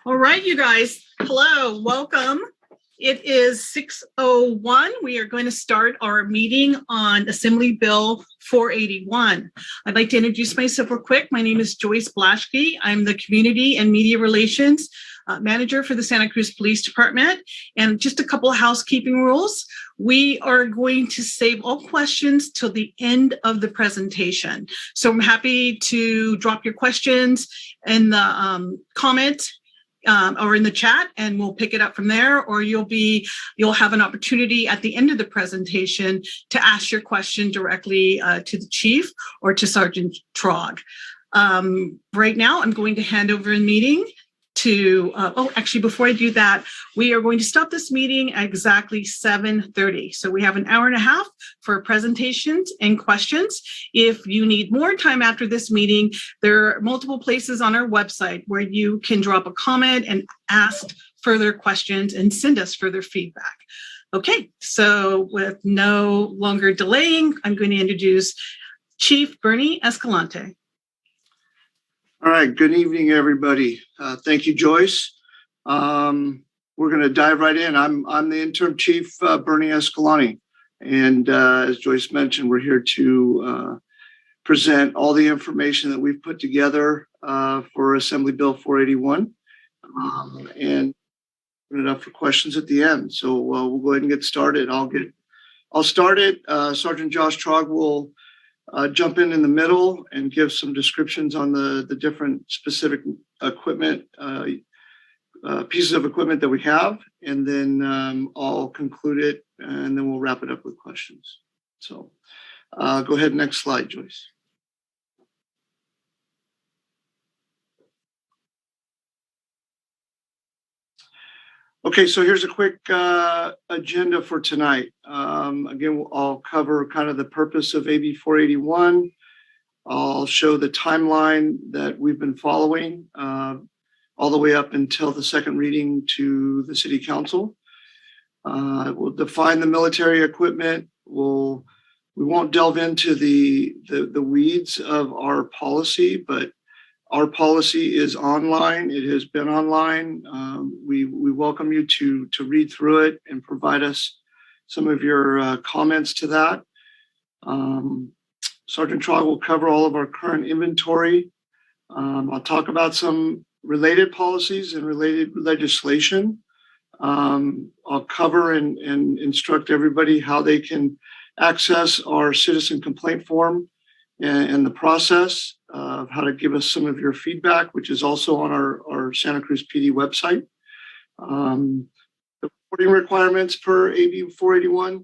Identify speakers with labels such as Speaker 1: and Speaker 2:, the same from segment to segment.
Speaker 1: All right, you guys. Hello, welcome. It is 6:01. We are going to start our meeting on Assembly Bill 481. I'd like to introduce myself real quick. My name is Joyce Blaschke. I'm the Community and Media Relations Manager for the Santa Cruz Police Department. And just a couple of housekeeping rules. We are going to save all questions till the end of the presentation. So I'm happy to drop your questions in the comment or in the chat, and we'll pick it up from there. Or you'll have an opportunity at the end of the presentation to ask your question directly to the chief or to Sergeant Trog. Right now, I'm going to hand over the meeting to, actually, before I do that, we are going to stop this meeting at exactly 7:30. So we have an hour and a half for presentations and questions. If you need more time after this meeting, there are multiple places on our website where you can drop a comment and ask further questions and send us further feedback. Okay, so with no longer delaying, I'm going to introduce Chief Bernie Escalante.
Speaker 2: All right, good evening, everybody. Thank you, Joyce. We're going to dive right in. I'm the interim chief, Bernie Escalante. And as Joyce mentioned, we're here to present all the information that we've put together for Assembly Bill 481 and open it up for questions at the end. So we'll go ahead and get started. I'll start it. Sergeant Josh Trog will jump in the middle and give some descriptions on the different specific equipment, pieces of equipment that we have, and then I'll conclude it, and then we'll wrap it up with questions. So go ahead, next slide, Joyce. Okay, so here's a quick agenda for tonight. Again, I'll cover kind of the purpose of AB 481. I'll show the timeline that we've been following all the way up until the second reading to the City Council. We'll define the military equipment. We won't delve into the weeds of our policy, but our policy is online. It has been online. We welcome you to read through it and provide us some of your comments to that. Sergeant Trog will cover all of our current inventory. I'll talk about some related policies and related legislation. I'll cover and instruct everybody how they can access our citizen complaint form and the process of how to give us some of your feedback, which is also on our Santa Cruz PD website. The reporting requirements per AB 481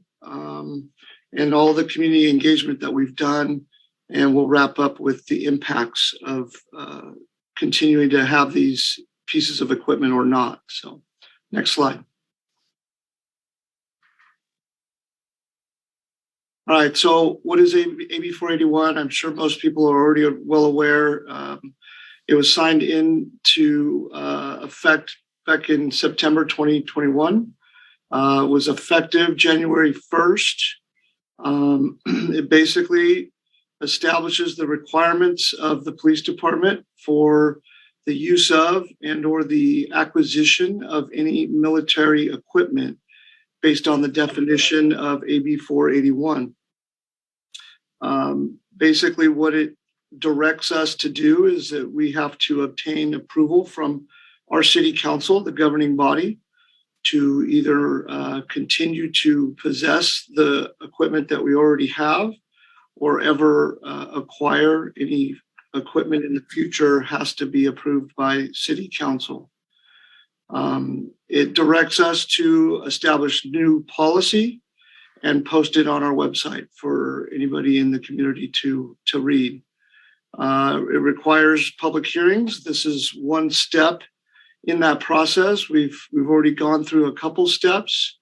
Speaker 2: and all the community engagement that we've done. And we'll wrap up with the impacts of continuing to have these pieces of equipment or not. So next slide. All right, so what is AB 481? I'm sure most people are already well aware. It was signed into effect back in September 2021. It was effective January 1st. It basically establishes the requirements of the police department for the use of and or the acquisition of any military equipment based on the definition of AB 481. Basically, what it directs us to do is that we have to obtain approval from our city council, the governing body, to either continue to possess the equipment that we already have or ever acquire any equipment in the future has to be approved by city council. It directs us to establish new policy and post it on our website for anybody in the community to read. It requires public hearings. This is one step in that process. We've already gone through a couple steps.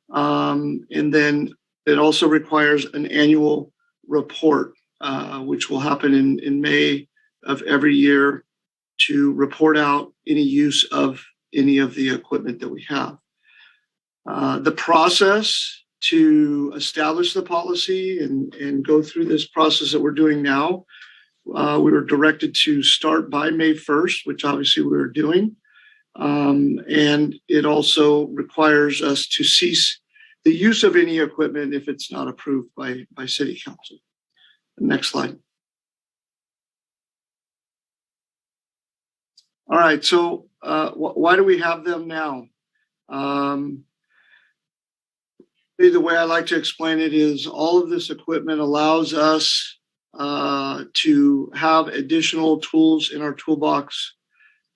Speaker 2: And then it also requires an annual report, which will happen in May of every year to report out any use of any of the equipment that we have. The process to establish the policy and go through this process that we're doing now we were directed to start by May 1st, which obviously we were doing. And it also requires us to cease the use of any equipment if it's not approved by City Council. Next slide. All right, so why do we have them now? The way I like to explain it is all of this equipment allows us to have additional tools in our toolbox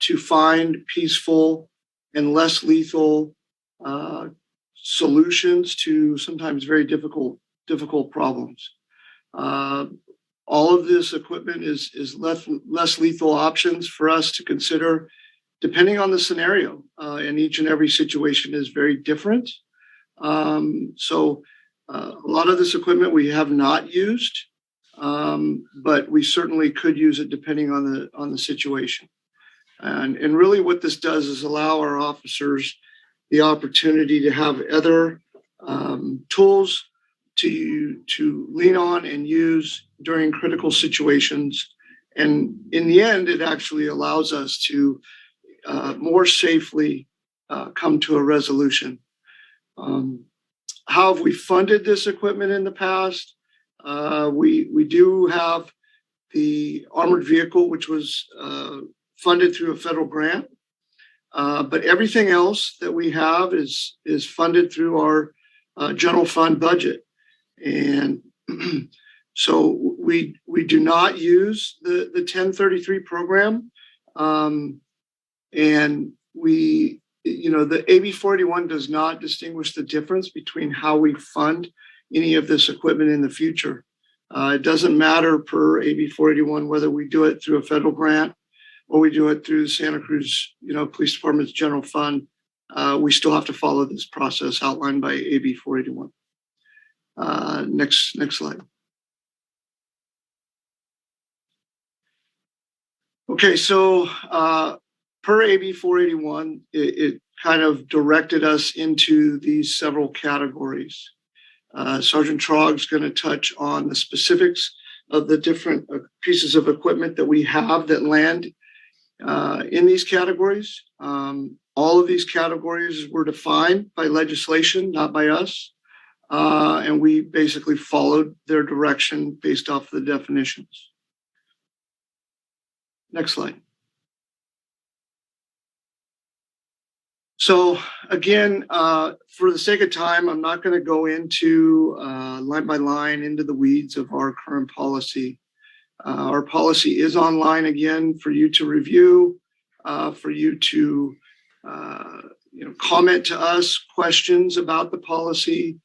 Speaker 2: to find peaceful and less lethal solutions to sometimes very difficult problems. All of this equipment is less lethal options for us to consider, depending on the scenario. And each and every situation is very different. So a lot of this equipment we have not used, but we certainly could use it depending on the situation. And really what this does is allow our officers the opportunity to have other tools to lean on and use during critical situations. And in the end, it actually allows us to more safely come to a resolution. How have we funded this equipment in the past? We do have the armored vehicle, which was funded through a federal grant. But everything else that we have is funded through our general fund budget. And so we do not use the 1033 program. And the AB 481 does not distinguish the difference between how we fund any of this equipment in the future. It doesn't matter per AB 481 whether we do it through a federal grant or we do it through the Santa Cruz, Police Department's general fund. We still have to follow this process outlined by AB 481. Next slide. Okay, so per AB 481, it kind of directed us into these several categories. Sergeant Trog's going to touch on the specifics of the different pieces of equipment that we have that land in these categories. All of these categories were defined by legislation, not by us. And we basically followed their direction based off the definitions. Next slide. So again, for the sake of time, I'm not going to go into line by line into the weeds of our current policy. Our policy is online again for you to review, for you to comment to us questions about the policy.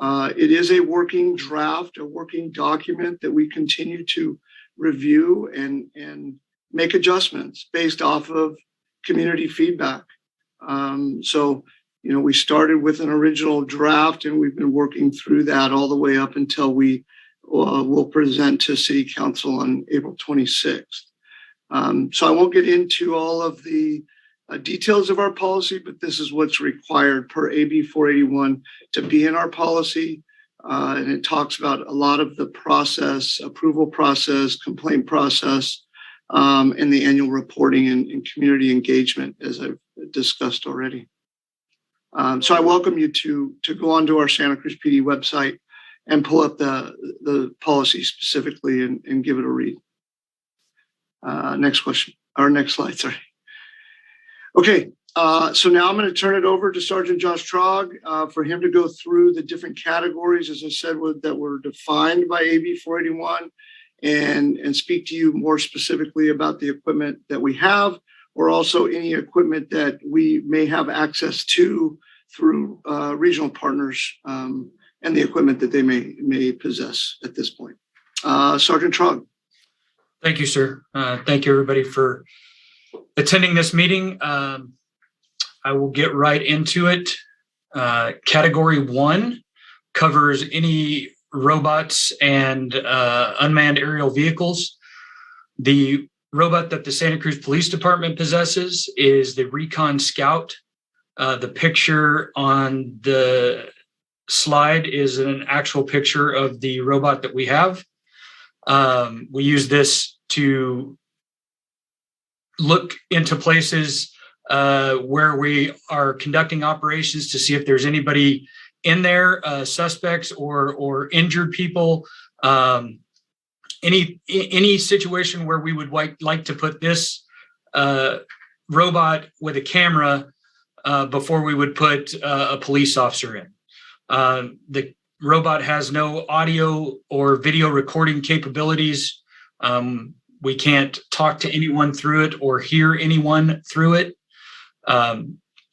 Speaker 2: It is a working draft, a working document that we continue to review and make adjustments based off of community feedback. So we started with an original draft and we've been working through that all the way up until we will present to City Council on April 26th. So I won't get into all of the details of our policy, but this is what's required per AB 481 to be in our policy. And it talks about a lot of the process, approval process, complaint process, and the annual reporting and community engagement, as I've discussed already. So I welcome you to go onto our Santa Cruz PD website and pull up the policy specifically and give it a read. Next question, or next slide, sorry. Okay, so now I'm going to turn it over to Sergeant Josh Trog for him to go through the different categories, as I said, that were defined by AB 481 and speak to you more specifically about the equipment that we have, or also any equipment that we may have access to through regional partners and the equipment that they may possess at this point. Sergeant Trog.
Speaker 3: Thank you, sir. Thank you, everybody, for attending this meeting. I will get right into it. Category 1 covers any robots and unmanned aerial vehicles. The robot that the Santa Cruz Police Department possesses is the Recon Scout. The picture on the slide is an actual picture of the robot that we have. We use this to look into places where we are conducting operations to see if there's anybody in there, suspects or injured people. Any situation where we would like to put this robot with a camera before we would put a police officer in. The robot has no audio or video recording capabilities. We can't talk to anyone through it or hear anyone through it.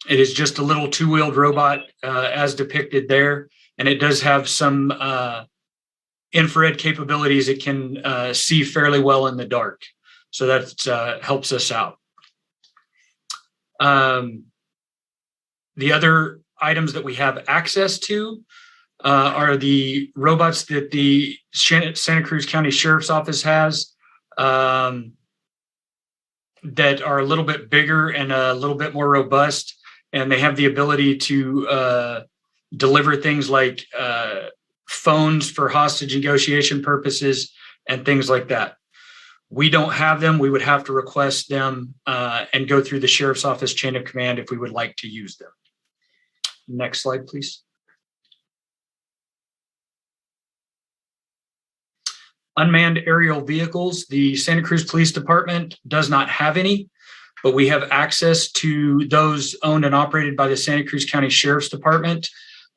Speaker 3: It is just a little two-wheeled robot as depicted there, and it does have some infrared capabilities. It can see fairly well in the dark, so that helps us out. The other items that we have access to are the robots that the Santa Cruz County Sheriff's Office has that are a little bit bigger and a little bit more robust, and they have the ability to deliver things like phones for hostage negotiation purposes and things like that. We don't have them. We would have to request them and go through the Sheriff's Office chain of command if we would like to use them. Next slide, please. Unmanned aerial vehicles. The Santa Cruz Police Department does not have any, but we have access to those owned and operated by the Santa Cruz County Sheriff's Department.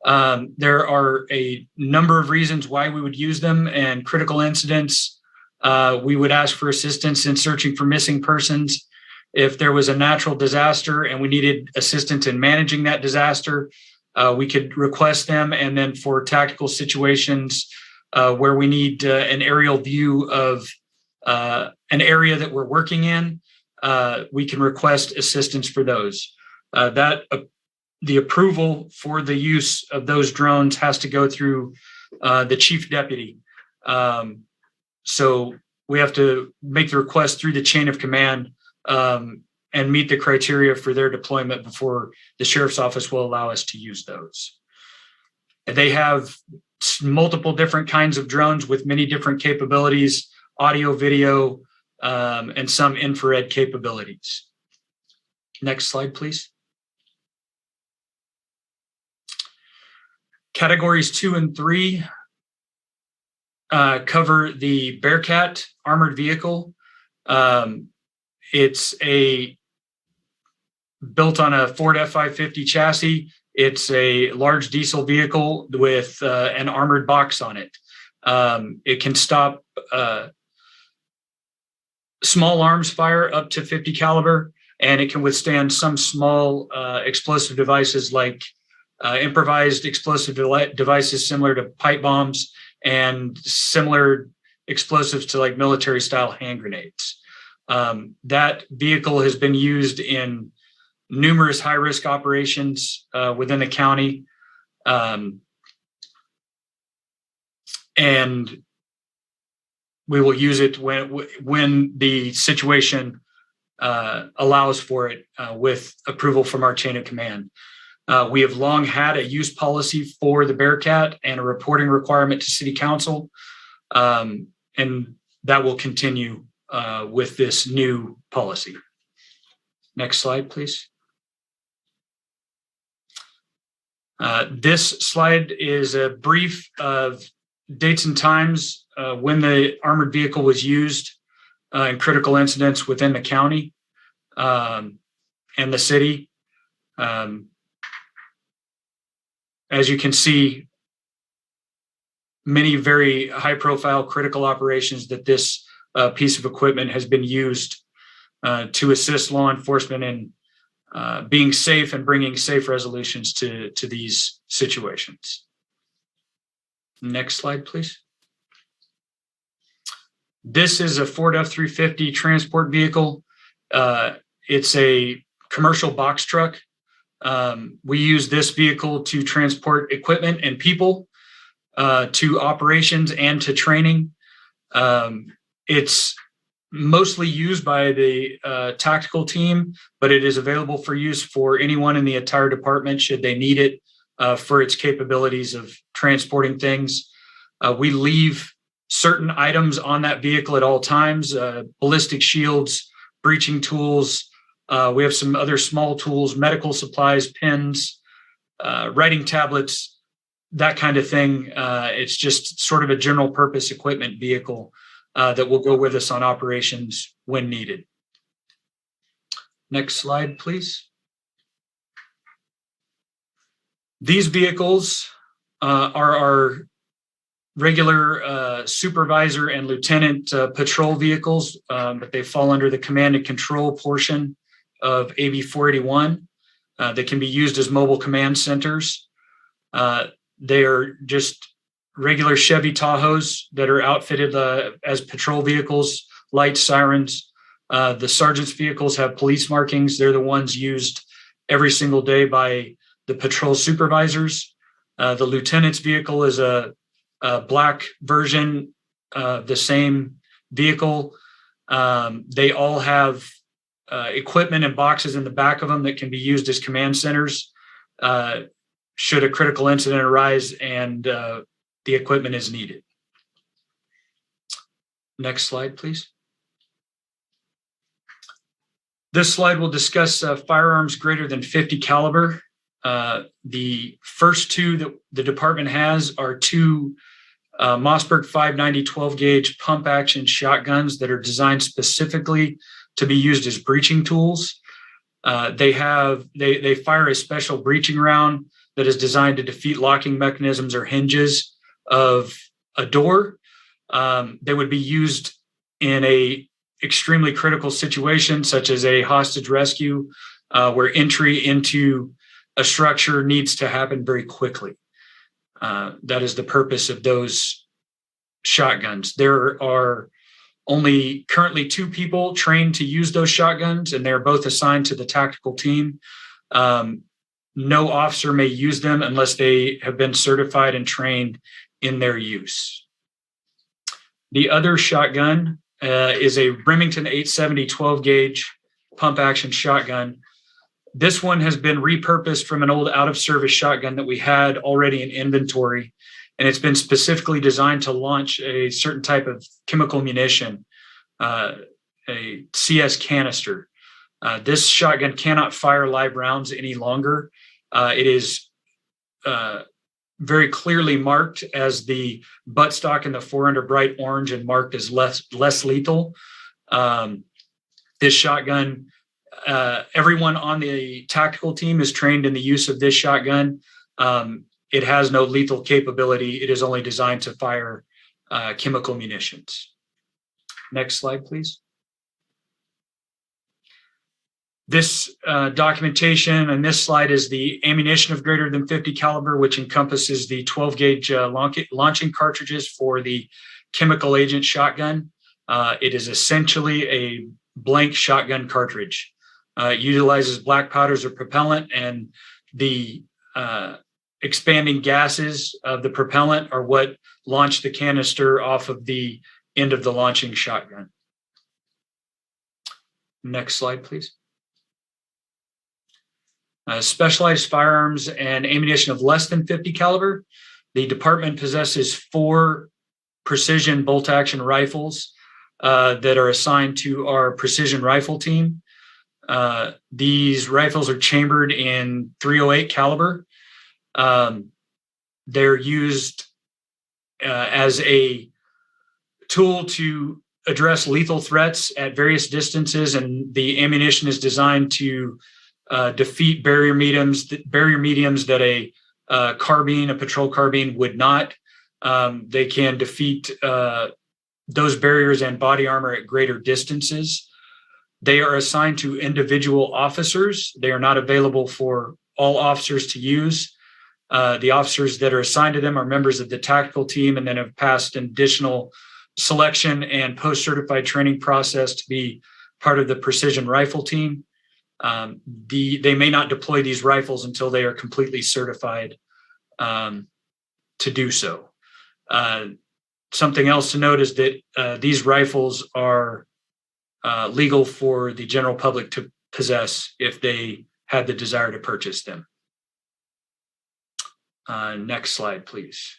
Speaker 3: There are a number of reasons why we would use them, and critical incidents. We would ask for assistance in searching for missing persons. If there was a natural disaster and we needed assistance in managing that disaster, we could request them. And then for tactical situations where we need an aerial view of an area that we're working in, we can request assistance for those. The approval for the use of those drones has to go through the chief deputy. So we have to make the request through the chain of command and meet the criteria for their deployment before the sheriff's office will allow us to use those. They have multiple different kinds of drones with many different capabilities, audio, video, and some infrared capabilities. Next slide, please. Categories 2 and 3 cover the Bearcat armored vehicle. It's built on a Ford F-550 chassis. It's a large diesel vehicle with an armored box on it. It can stop small arms fire up to 50 caliber, and it can withstand some small explosive devices like improvised explosive devices similar to pipe bombs and similar explosives to like military style hand grenades. That vehicle has been used in numerous high-risk operations within the county. And we will use it when the situation allows for it with approval from our chain of command. We have long had a use policy for the Bearcat and a reporting requirement to City Council, and that will continue with this new policy. Next slide, please. This slide is a brief of dates and times when the armored vehicle was used in critical incidents within the county and the city. As you can see, many very high-profile critical operations that this piece of equipment has been used to assist law enforcement in being safe and bringing safe resolutions to these situations. Next slide, please. This is a Ford F-350 transport vehicle. It's a commercial box truck. We use this vehicle to transport equipment and people to operations and to training. It's mostly used by the tactical team, but it is available for use for anyone in the entire department should they need it for its capabilities of transporting things. We leave certain items on that vehicle at all times, ballistic shields, breaching tools. We have some other small tools, medical supplies, pens, writing tablets, that kind of thing. It's just sort of a general purpose equipment vehicle that will go with us on operations when needed. Next slide, please. These vehicles are our regular supervisor and lieutenant patrol vehicles, but they fall under the command and control portion of AB 481. They can be used as mobile command centers. They are just regular Chevy Tahoes that are outfitted as patrol vehicles, lights, sirens. The sergeant's vehicles have police markings. They're the ones used every single day by the patrol supervisors. The lieutenant's vehicle is a black version of the same vehicle. They all have equipment and boxes in the back of them that can be used as command centers should a critical incident arise and the equipment is needed. Next slide, please. This slide will discuss firearms greater than 50 caliber. The first two that the department has are two Mossberg 590 12 gauge pump action shotguns that are designed specifically to be used as breaching tools. They fire a special breaching round that is designed to defeat locking mechanisms or hinges of a door. They would be used in a extremely critical situation, such as a hostage rescue, where entry into a structure needs to happen very quickly. That is the purpose of those shotguns. There are only currently 2 people trained to use those shotguns, and they're both assigned to the tactical team. No officer may use them unless they have been certified and trained in their use. The other shotgun is a Remington 870 12 gauge pump action shotgun. This one has been repurposed from an old out of service shotgun that we had already in inventory, and it's been specifically designed to launch a certain type of chemical munition, a CS canister. This shotgun cannot fire live rounds any longer. It is very clearly marked as the buttstock and the forend are bright orange and marked as less lethal. This shotgun, everyone on the tactical team is trained in the use of this shotgun. It has no lethal capability. It is only designed to fire chemical munitions. Next slide, please. This documentation and this slide is the ammunition of greater than 50 caliber, which encompasses the 12 gauge launching cartridges for the chemical agent shotgun. It is essentially a blank shotgun cartridge. Utilizes black powders or propellant, and the expanding gases of the propellant are what launch the canister off of the end of the launching shotgun. Next slide, please. Specialized firearms and ammunition of less than 50 caliber. The department possesses 4 precision bolt action rifles that are assigned to our precision rifle team. These rifles are chambered in .308 caliber. They're used as a tool to address lethal threats at various distances, and the ammunition is designed to defeat barrier mediums that a carbine, a patrol carbine, would not. They can defeat those barriers and body armor at greater distances. They are assigned to individual officers. They are not available for all officers to use. The officers that are assigned to them are members of the tactical team and then have passed an additional selection and post-certified training process to be part of the precision rifle team. They may not deploy these rifles until they are completely certified to do so. Something else to note is that these rifles are legal for the general public to possess if they had the desire to purchase them. Next slide, please.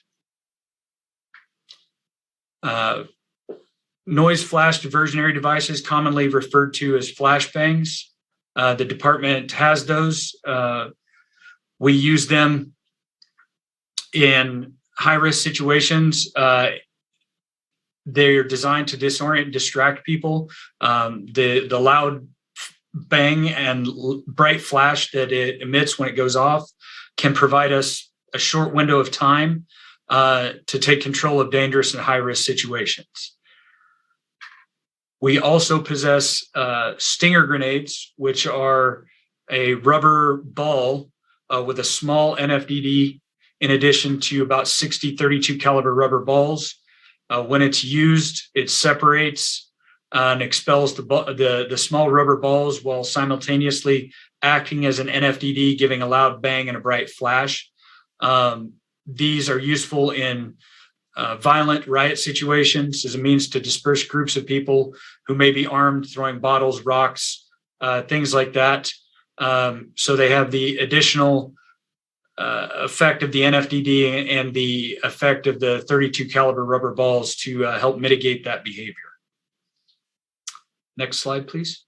Speaker 3: Noise flash diversionary devices, commonly referred to as flashbangs. The department has those. We use them in high-risk situations. They're designed to disorient and distract people. The loud bang and bright flash that it emits when it goes off can provide us a short window of time to take control of dangerous and high-risk situations. We also possess stinger grenades, which are a rubber ball with a small NFDD in addition to about 60 .32 caliber rubber balls. When it's used, it separates and expels the small rubber balls while simultaneously acting as an NFDD, giving a loud bang and a bright flash. These are useful in violent riot situations as a means to disperse groups of people who may be armed, throwing bottles, rocks, things like that. So they have the additional effect of the NFDD and the effect of the .32 caliber rubber balls to help mitigate that behavior. Next slide, please.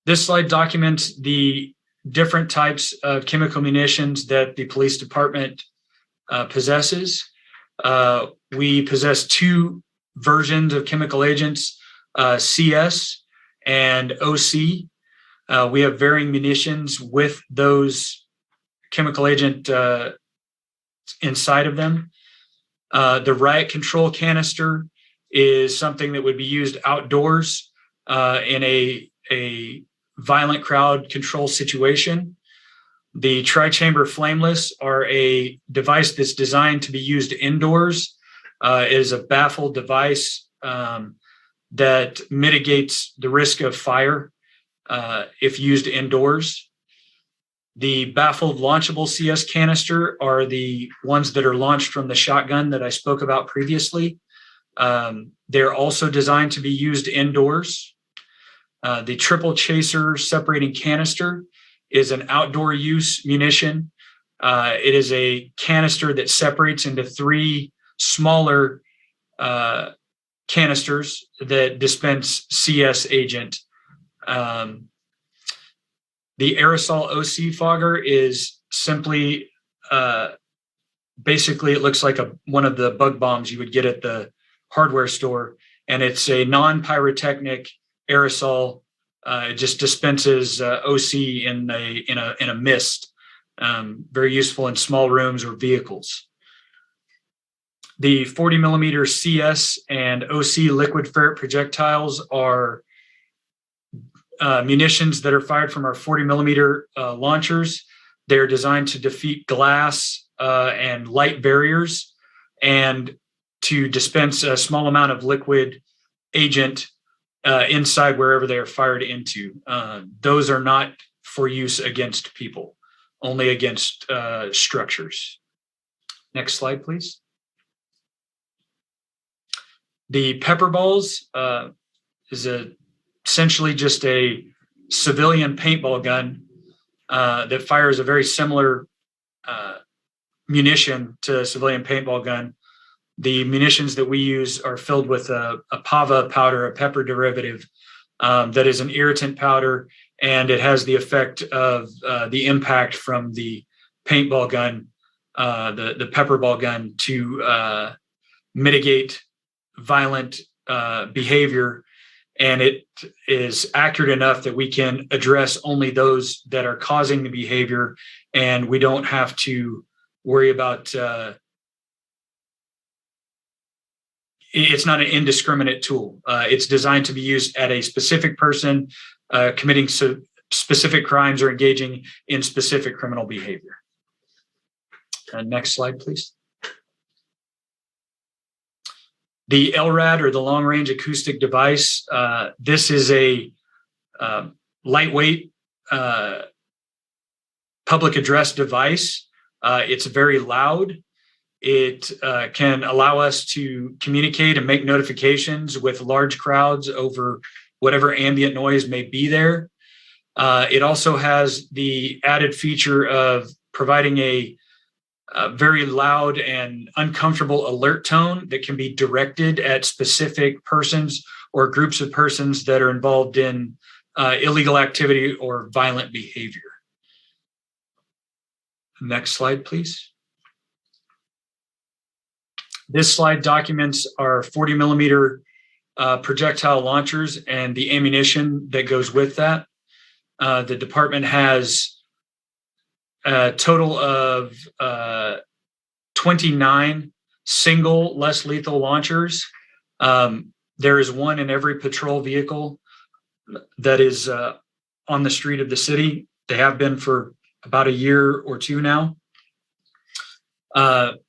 Speaker 3: This slide documents the different types of chemical munitions that the police department possesses. We possess two versions of chemical agents, CS and OC. We have varying munitions with those chemical agent inside of them. The riot control canister is something that would be used outdoors in a violent crowd control situation. The tri-chamber flameless are a device that's designed to be used indoors. It is a baffled device that mitigates the risk of fire if used indoors. The baffled launchable CS canister are the ones that are launched from the shotgun that I spoke about previously. They're also designed to be used indoors. The triple chaser separating canister is an outdoor use munition. It is a canister that separates into three smaller canisters that dispense CS agent. The aerosol OC fogger is simply, basically it looks like one of the bug bombs you would get at the hardware store, and it's a non-pyrotechnic aerosol. It just dispenses OC in a mist. Very useful in small rooms or vehicles. The 40 millimeter CS and OC liquid ferret projectiles are munitions that are fired from our 40 millimeter launchers. They're designed to defeat glass and light barriers and to dispense a small amount of liquid agent inside wherever they are fired into. Those are not for use against people, only against structures. Next slide, please. The pepper balls is essentially just a civilian paintball gun that fires a very similar munition to a civilian paintball gun. The munitions that we use are filled with a pava powder, a pepper derivative that is an irritant powder, and it has the effect of the impact from the paintball gun, the pepper ball gun, to mitigate violent behavior. And it is accurate enough that we can address only those that are causing the behavior, and we don't have to worry about it's not an indiscriminate tool. It's designed to be used at a specific person committing specific crimes or engaging in specific criminal behavior. Next slide, please. The LRAD, or the long range acoustic device, this is a lightweight public address device. It's very loud. It can allow us to communicate and make notifications with large crowds over whatever ambient noise may be there. It also has the added feature of providing a very loud and uncomfortable alert tone that can be directed at specific persons or groups of persons that are involved in illegal activity or violent behavior. Next slide, please. This slide documents our 40 millimeter projectile launchers and the ammunition that goes with that. The department has a total of 29 single less lethal launchers. There is one in every patrol vehicle that is on the street of the city. They have been for about a year or two now.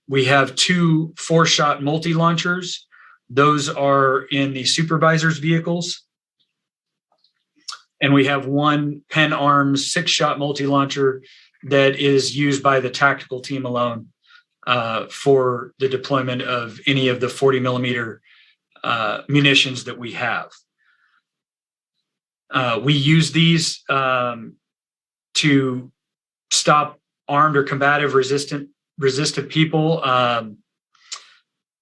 Speaker 3: We have 2 4-shot multi-launchers. Those are in the supervisor's vehicles. And we have 1 Penn Arms 6-shot multi-launcher that is used by the tactical team alone for the deployment of any of the 40 millimeter munitions that we have. We use these to stop armed or combative resistant people.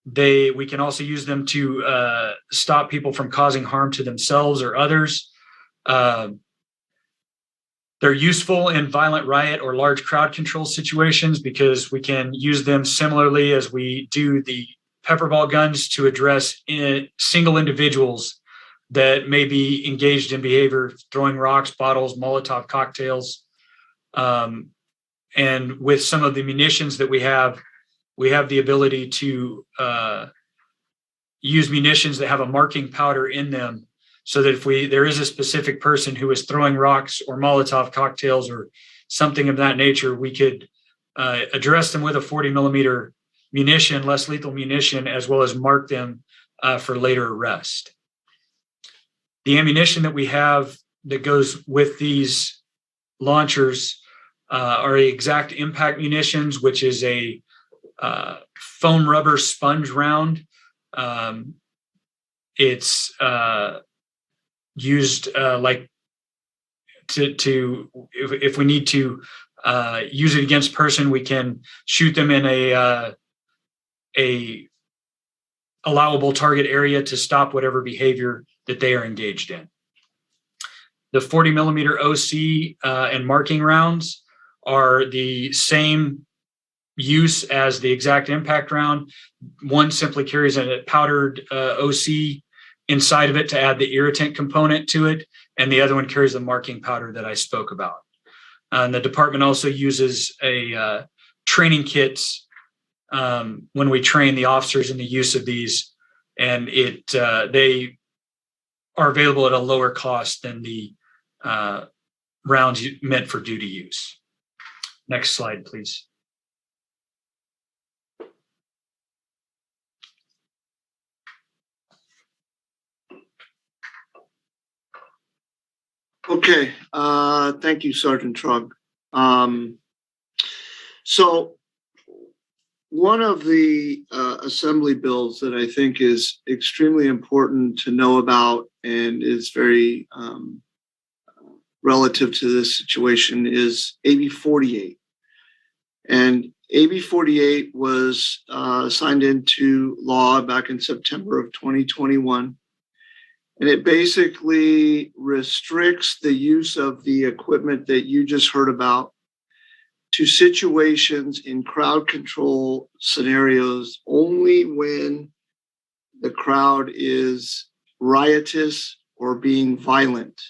Speaker 3: We can also use them to stop people from causing harm to themselves or others. They're useful in violent riot or large crowd control situations because we can use them similarly as we do the pepper ball guns to address single individuals that may be engaged in behavior, throwing rocks, bottles, Molotov cocktails. And with some of the munitions that we have the ability to use munitions that have a marking powder in them, so that if there is a specific person who is throwing rocks or Molotov cocktails or something of that nature, we could address them with a 40 millimeter munition, less lethal munition, as well as mark them for later arrest. The ammunition that we have that goes with these launchers are exact impact munitions, which is a foam rubber sponge round. It's used like if we need to use it against person, we can shoot them in a allowable target area to stop whatever behavior that they are engaged in. The 40 millimeter OC and marking rounds are the same use as the exact impact round. One simply carries a powdered OC inside of it to add the irritant component to it, and the other one carries the marking powder that I spoke about. And the department also uses a training kits when we train the officers in the use of these, and they are available at a lower cost than the rounds meant for duty use. Next slide, please.
Speaker 2: Okay, thank you, Sergeant Trug. So one of the assembly bills that I think is extremely important to know about and is very relative to this situation is AB 48. And AB 48 was signed into law back in September of 2021. And it basically restricts the use of the equipment that you just heard about to situations in crowd control scenarios only when the crowd is riotous or being violent.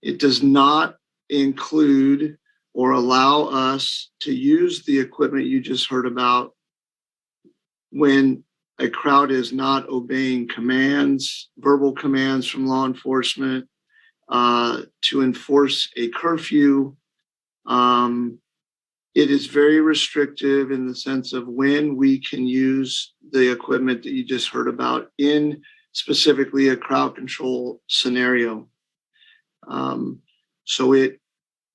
Speaker 2: It does not include or allow us to use the equipment you just heard about when a crowd is not obeying commands, verbal commands from law enforcement, to enforce a curfew. It is very restrictive in the sense of when we can use the equipment that you just heard about in specifically a crowd control scenario. So it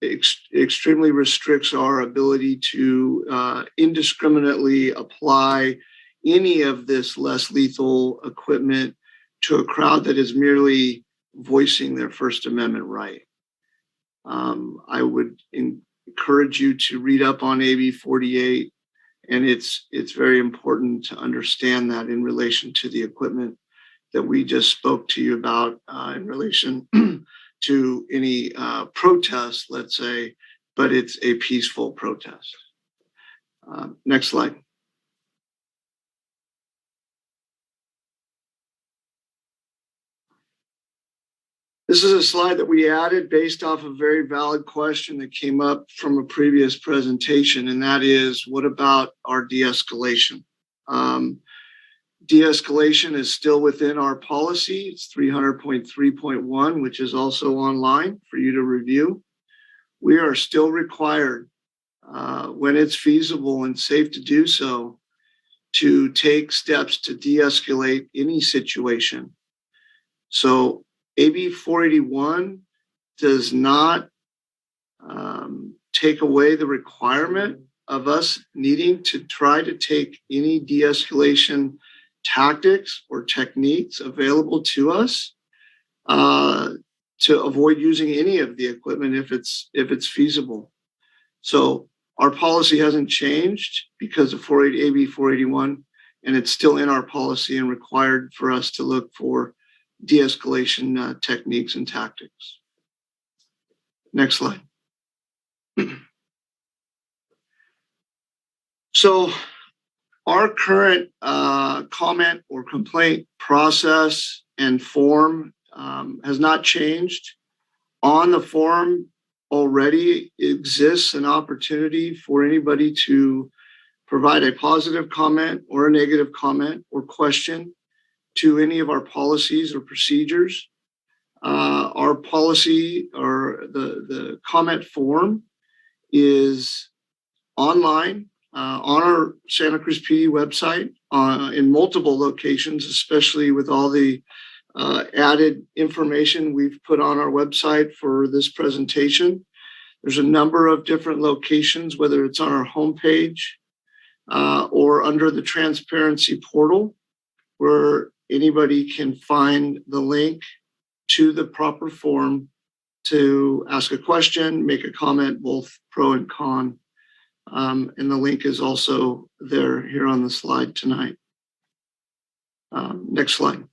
Speaker 2: extremely restricts our ability to indiscriminately apply any of this less lethal equipment to a crowd that is merely voicing their First Amendment right. I would encourage you to read up on AB 48. And it's very important to understand that in relation to the equipment that we just spoke to you about in relation to any protest, let's say, but it's a peaceful protest. Next slide. This is a slide that we added based off a very valid question that came up from a previous presentation, and that is, what about our de-escalation? De-escalation is still within our policy. It's 300.3.1, which is also online for you to review. We are still required, when it's feasible and safe to do so, to take steps to de-escalate any situation. So AB 481 does not take away the requirement of us needing to try to take any de-escalation tactics or techniques available to us to avoid using any of the equipment if it's feasible. So our policy hasn't changed because of AB 481, and it's still in our policy and required for us to look for de-escalation techniques and tactics. Next slide. So our current comment or complaint process and form has not changed. On the form already exists an opportunity for anybody to provide a positive comment or a negative comment or question to any of our policies or procedures. Our policy or the comment form is online on our Santa Cruz PD website in multiple locations, especially with all the added information we've put on our website for this presentation. There's a number of different locations, whether it's on our homepage or under the transparency portal, where anybody can find the link to the proper form to ask a question, make a comment, both pro and con. And the link is also there here on the slide tonight. Next slide.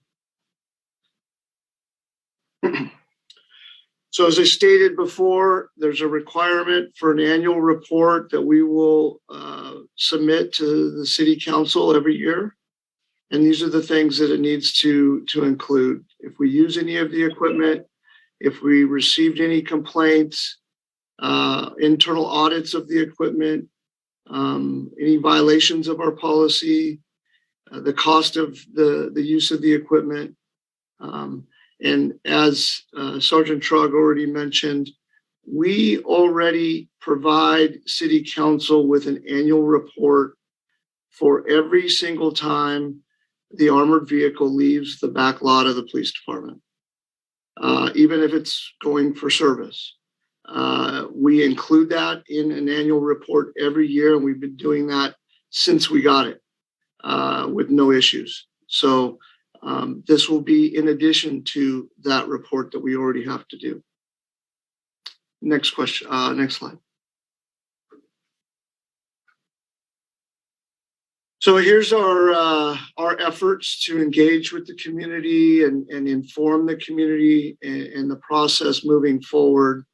Speaker 2: So as I stated before, there's a requirement for an annual report that we will submit to the City Council every year. And these are the things that it needs to include. If we use any of the equipment, if we received any complaints, internal audits of the equipment, any violations of our policy, the cost of the use of the equipment. And as Sergeant Trog already mentioned, we already provide City Council with an annual report for every single time the armored vehicle leaves the back lot of the police department, even if it's going for service. We include that in an annual report every year, and we've been doing that since we got it with no issues. So this will be in addition to that report that we already have to do. Next question, next slide. So here's our efforts to engage with the community and inform the community in the process moving forward.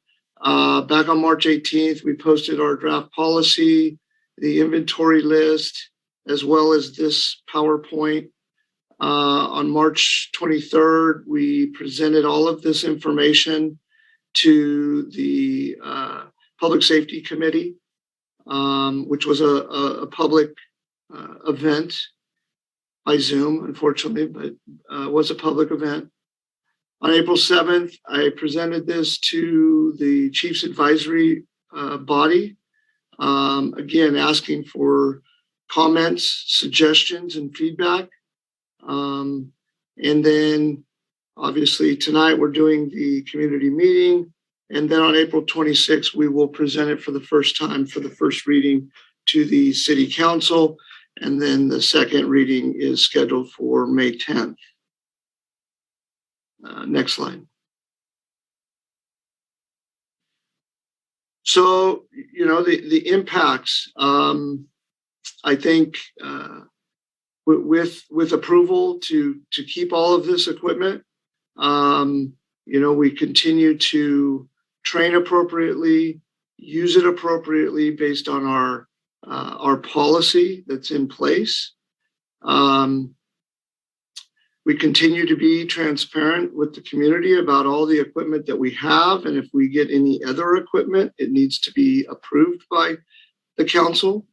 Speaker 2: Back on March 18th, we posted our draft policy, the inventory list, as well as this PowerPoint. On March 23rd, we presented all of this information to the Public Safety Committee, which was a public event by Zoom, unfortunately, but was a public event. On April 7th, I presented this to the Chiefs Advisory Body, again, asking for comments, suggestions, and feedback. And then obviously tonight we're doing the community meeting. And then on April 26th, we will present it for the first time for the first reading to the City Council. And then the second reading is scheduled for May 10th. Next slide. So, you know, the impacts. I think with approval to keep all of this equipment, we continue to train appropriately, use it appropriately based on our policy that's in place. We continue to be transparent with the community about all the equipment that we have, and if we get any other equipment, it needs to be approved by the council.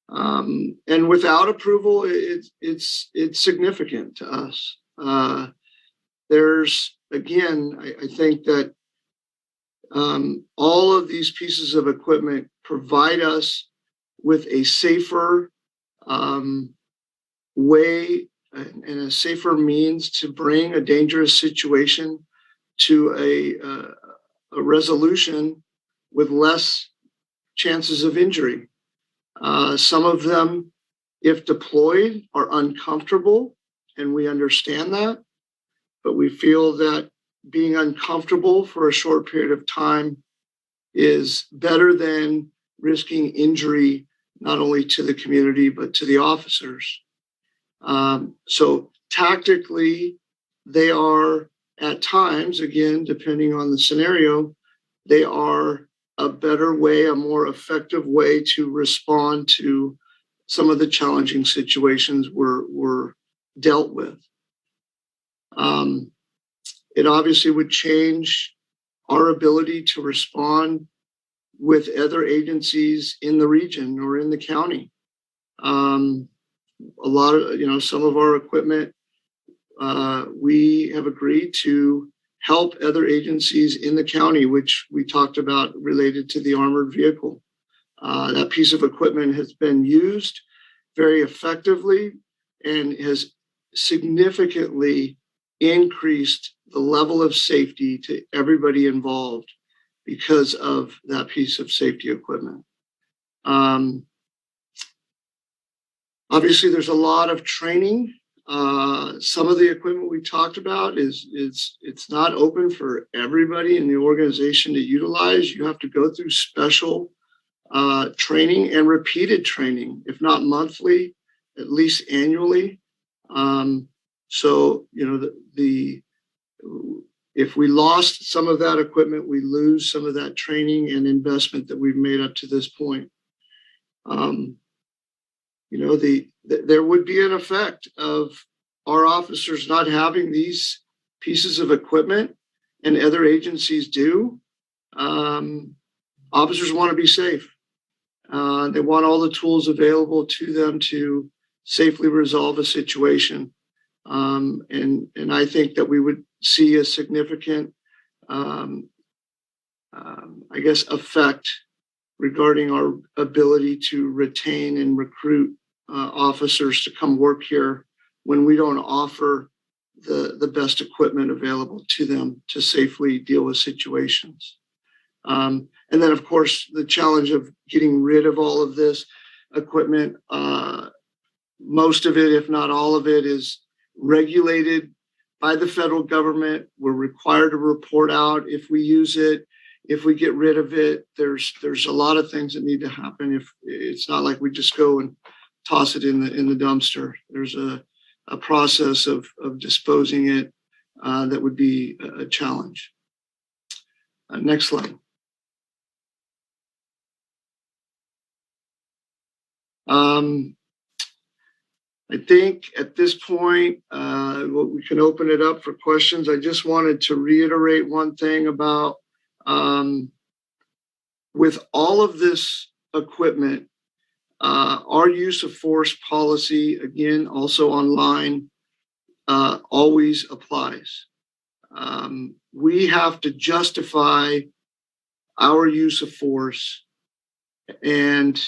Speaker 2: And without approval, it's significant to us. There's, again, I think that all of these pieces of equipment provide us with a safer way and a safer means to bring a dangerous situation to a resolution with less chances of injury. Some of them, if deployed, are uncomfortable, and we understand that, but we feel that being uncomfortable for a short period of time is better than risking injury, not only to the community, but to the officers. So tactically, they are at times, again, depending on the scenario, they are a better way, a more effective way to respond to some of the challenging situations we're dealt with. It obviously would change our ability to respond with other agencies in the region or in the county. A lot of, some of our equipment, we have agreed to help other agencies in the county, which we talked about related to the armored vehicle. That piece of equipment has been used very effectively and has significantly increased the level of safety to everybody involved because of that piece of safety equipment. Obviously, there's a lot of training. Some of the equipment we talked about it's not open for everybody in the organization to utilize. You have to go through special training and repeated training, if not monthly, at least annually. So, if we lost some of that equipment, we lose some of that training and investment that we've made up to this point. There would be an effect of our officers not having these pieces of equipment, and other agencies do. Officers want to be safe. They want all the tools available to them to safely resolve a situation. And I think that we would see a significant, effect regarding our ability to retain and recruit officers to come work here when we don't offer the best equipment available to them to safely deal with situations. And then, of course, the challenge of getting rid of all of this equipment, most of it, if not all of it, is regulated by the federal government. We're required to report out if we use it. If we get rid of it, there's a lot of things that need to happen. If it's not like we just go and toss it in the dumpster. There's a process of disposing it that would be a challenge. Next slide. I think at this point, we can open it up for questions. I just wanted to reiterate one thing about with all of this equipment, our use of force policy, again, also online, always applies. We have to justify our use of force, and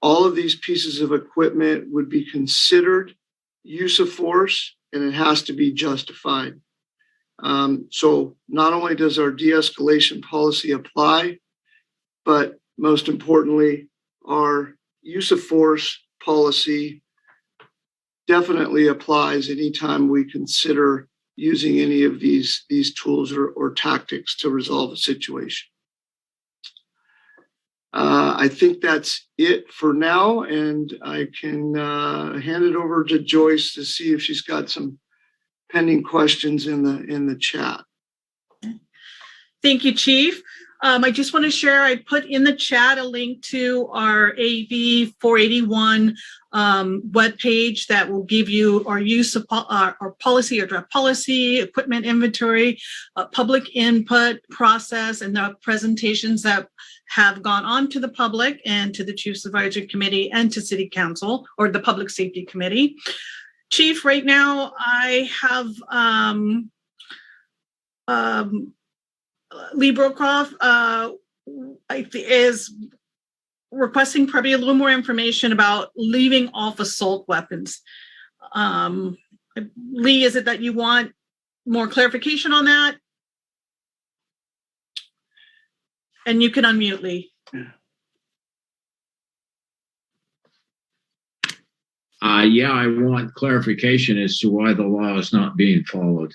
Speaker 2: all of these pieces of equipment would be considered use of force, and it has to be justified. So not only does our de-escalation policy apply, but most importantly, our use of force policy definitely applies anytime we consider using any of these tools or tactics to resolve a situation. I think that's it for now, and I can hand it over to Joyce to see if she's got some pending questions in the chat.
Speaker 1: Thank you, Chief. I just want to share, I put in the chat a link to our AB 481 webpage that will give you our use of our policy or draft policy, equipment inventory, public input process, and the presentations that have gone on to the public and to the Chiefs Advisory Committee and to City Council or the Public Safety Committee. Chief, right now I have Lee Brokroff is requesting probably a little more information about leaving off assault weapons. Lee, is it that you want more clarification on that? And you can unmute, Lee.
Speaker 4: Yeah, I want clarification as to why the law is not being followed.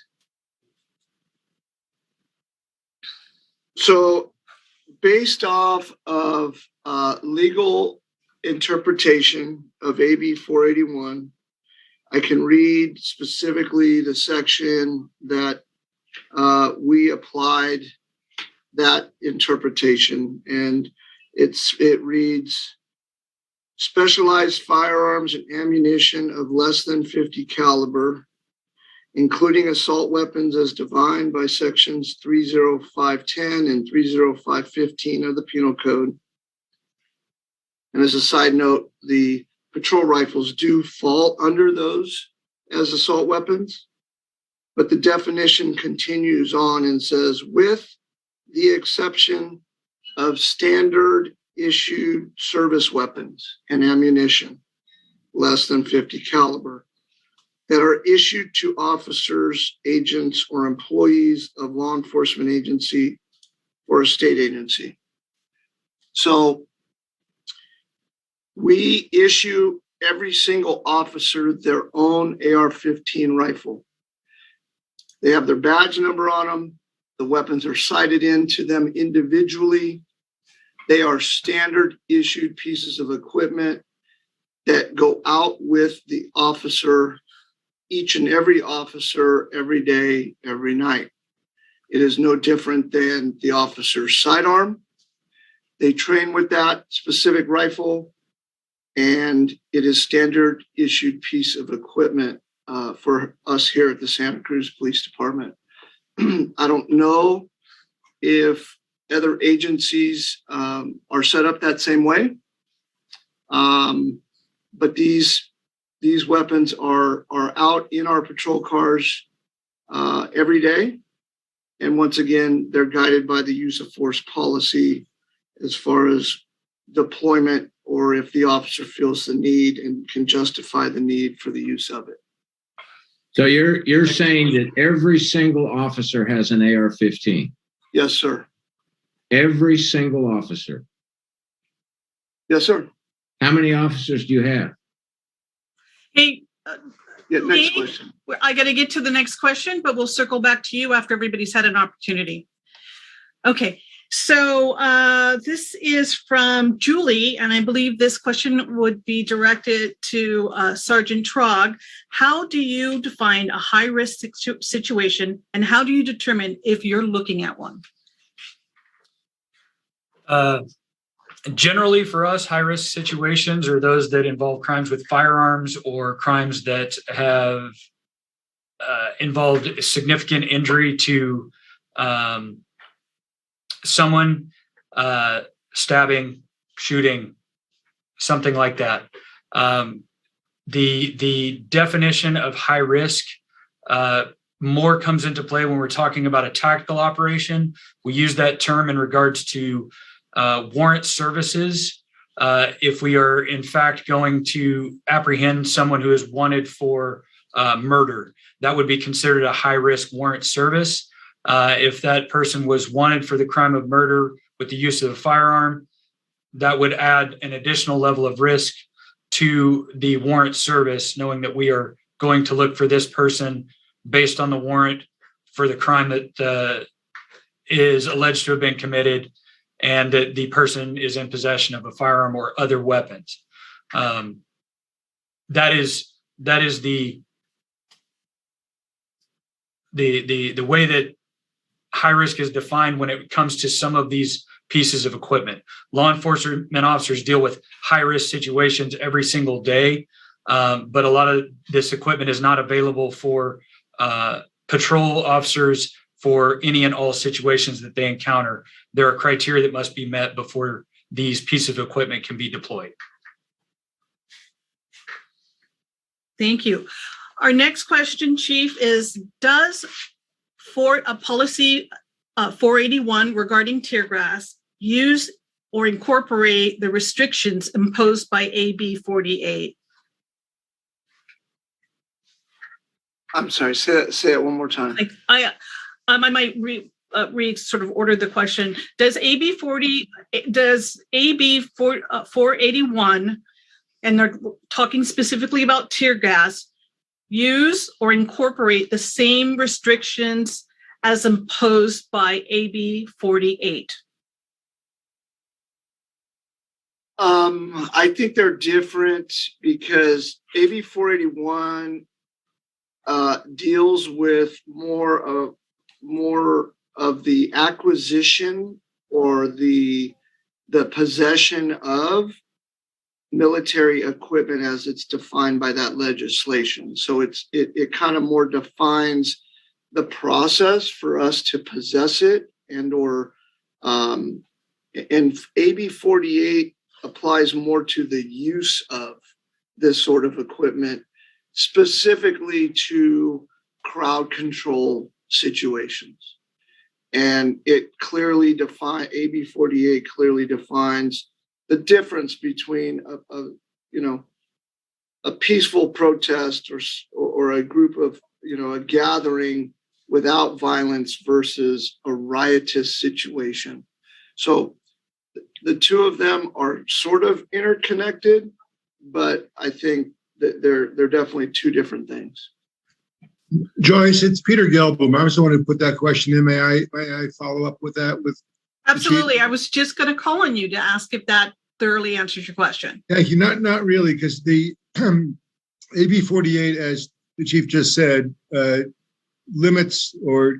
Speaker 2: So based off of legal interpretation of AB 481, I can read specifically the section that we applied that interpretation, and it reads, specialized firearms and ammunition of less than 50 caliber, including assault weapons as defined by sections 30510 and 30515 of the Penal Code. And as a side note, the patrol rifles do fall under those as assault weapons, but the definition continues on and says, with the exception of standard issued service weapons and ammunition less than 50 caliber that are issued to officers, agents, or employees of law enforcement agency or a state agency. So we issue every single officer their own AR-15 rifle. They have their badge number on them. The weapons are sighted into them individually. They are standard issued pieces of equipment that go out with the officer, each and every officer, every day, every night. It is no different than the officer's sidearm. They train with that specific rifle, and it is standard issued piece of equipment for us here at the Santa Cruz Police Department. I don't know if other agencies are set up that same way, but these weapons are out in our patrol cars every day. And once again, they're guided by the use of force policy as far as deployment, or if the officer feels the need and can justify the need for the use of it.
Speaker 4: So you're saying that every single officer has an AR-15?
Speaker 2: Yes, sir.
Speaker 4: Every single officer?
Speaker 2: Yes, sir.
Speaker 4: How many officers do you have?
Speaker 1: Hey,
Speaker 2: Yeah, next
Speaker 1: Lee,
Speaker 2: question.
Speaker 1: I got to get to the next question, but we'll circle back to you after everybody's had an opportunity. Okay, so this is from Julie, and I believe this question would be directed to Sergeant Trog. How do you define a high-risk situation, and how do you determine if you're looking at one?
Speaker 3: Generally, for us, high-risk situations are those that involve crimes with firearms or crimes that have involved significant injury to someone, stabbing, shooting, something like that. The definition of high risk more comes into play when we're talking about a tactical operation. We use that term in regards to warrant services. If we are in fact going to apprehend someone who is wanted for murder, that would be considered a high risk warrant service. If that person was wanted for the crime of murder with the use of a firearm, that would add an additional level of risk to the warrant service, knowing that we are going to look for this person based on the warrant for the crime that is alleged to have been committed, and that the person is in possession of a firearm or other weapons. That is the way that high risk is defined when it comes to some of these pieces of equipment. Law enforcement officers deal with high risk situations every single day, but a lot of this equipment is not available for patrol officers for any and all situations that they encounter. There are criteria that must be met before these pieces of equipment can be deployed.
Speaker 1: Thank you. Our next question, Chief, is does policy 481 regarding tear gas use or incorporate the restrictions imposed by AB 48?
Speaker 2: I'm sorry, say it one more time.
Speaker 1: I might sort of order the question. Does AB 481, and they're talking specifically about tear gas, use or incorporate the same restrictions as imposed by AB 48?
Speaker 2: I think they're different because AB 481 deals with more of the acquisition or the possession of military equipment as it's defined by that legislation. So it kind of more defines the process for us to possess it, and AB 48 applies more to the use of this sort of equipment, specifically to crowd control situations. And it clearly AB 48 clearly defines the difference between a peaceful protest or a group of, a gathering without violence versus a riotous situation. So the two of them are sort of interconnected, but I think that they're definitely two different things.
Speaker 5: Joyce, it's Peter Gelboom. I also want to put that question in. May I follow up with that?
Speaker 1: Absolutely. I was just going to call on you to ask if that thoroughly answers your question.
Speaker 5: Thank you. Not really, because the AB 48, as the chief just said, limits or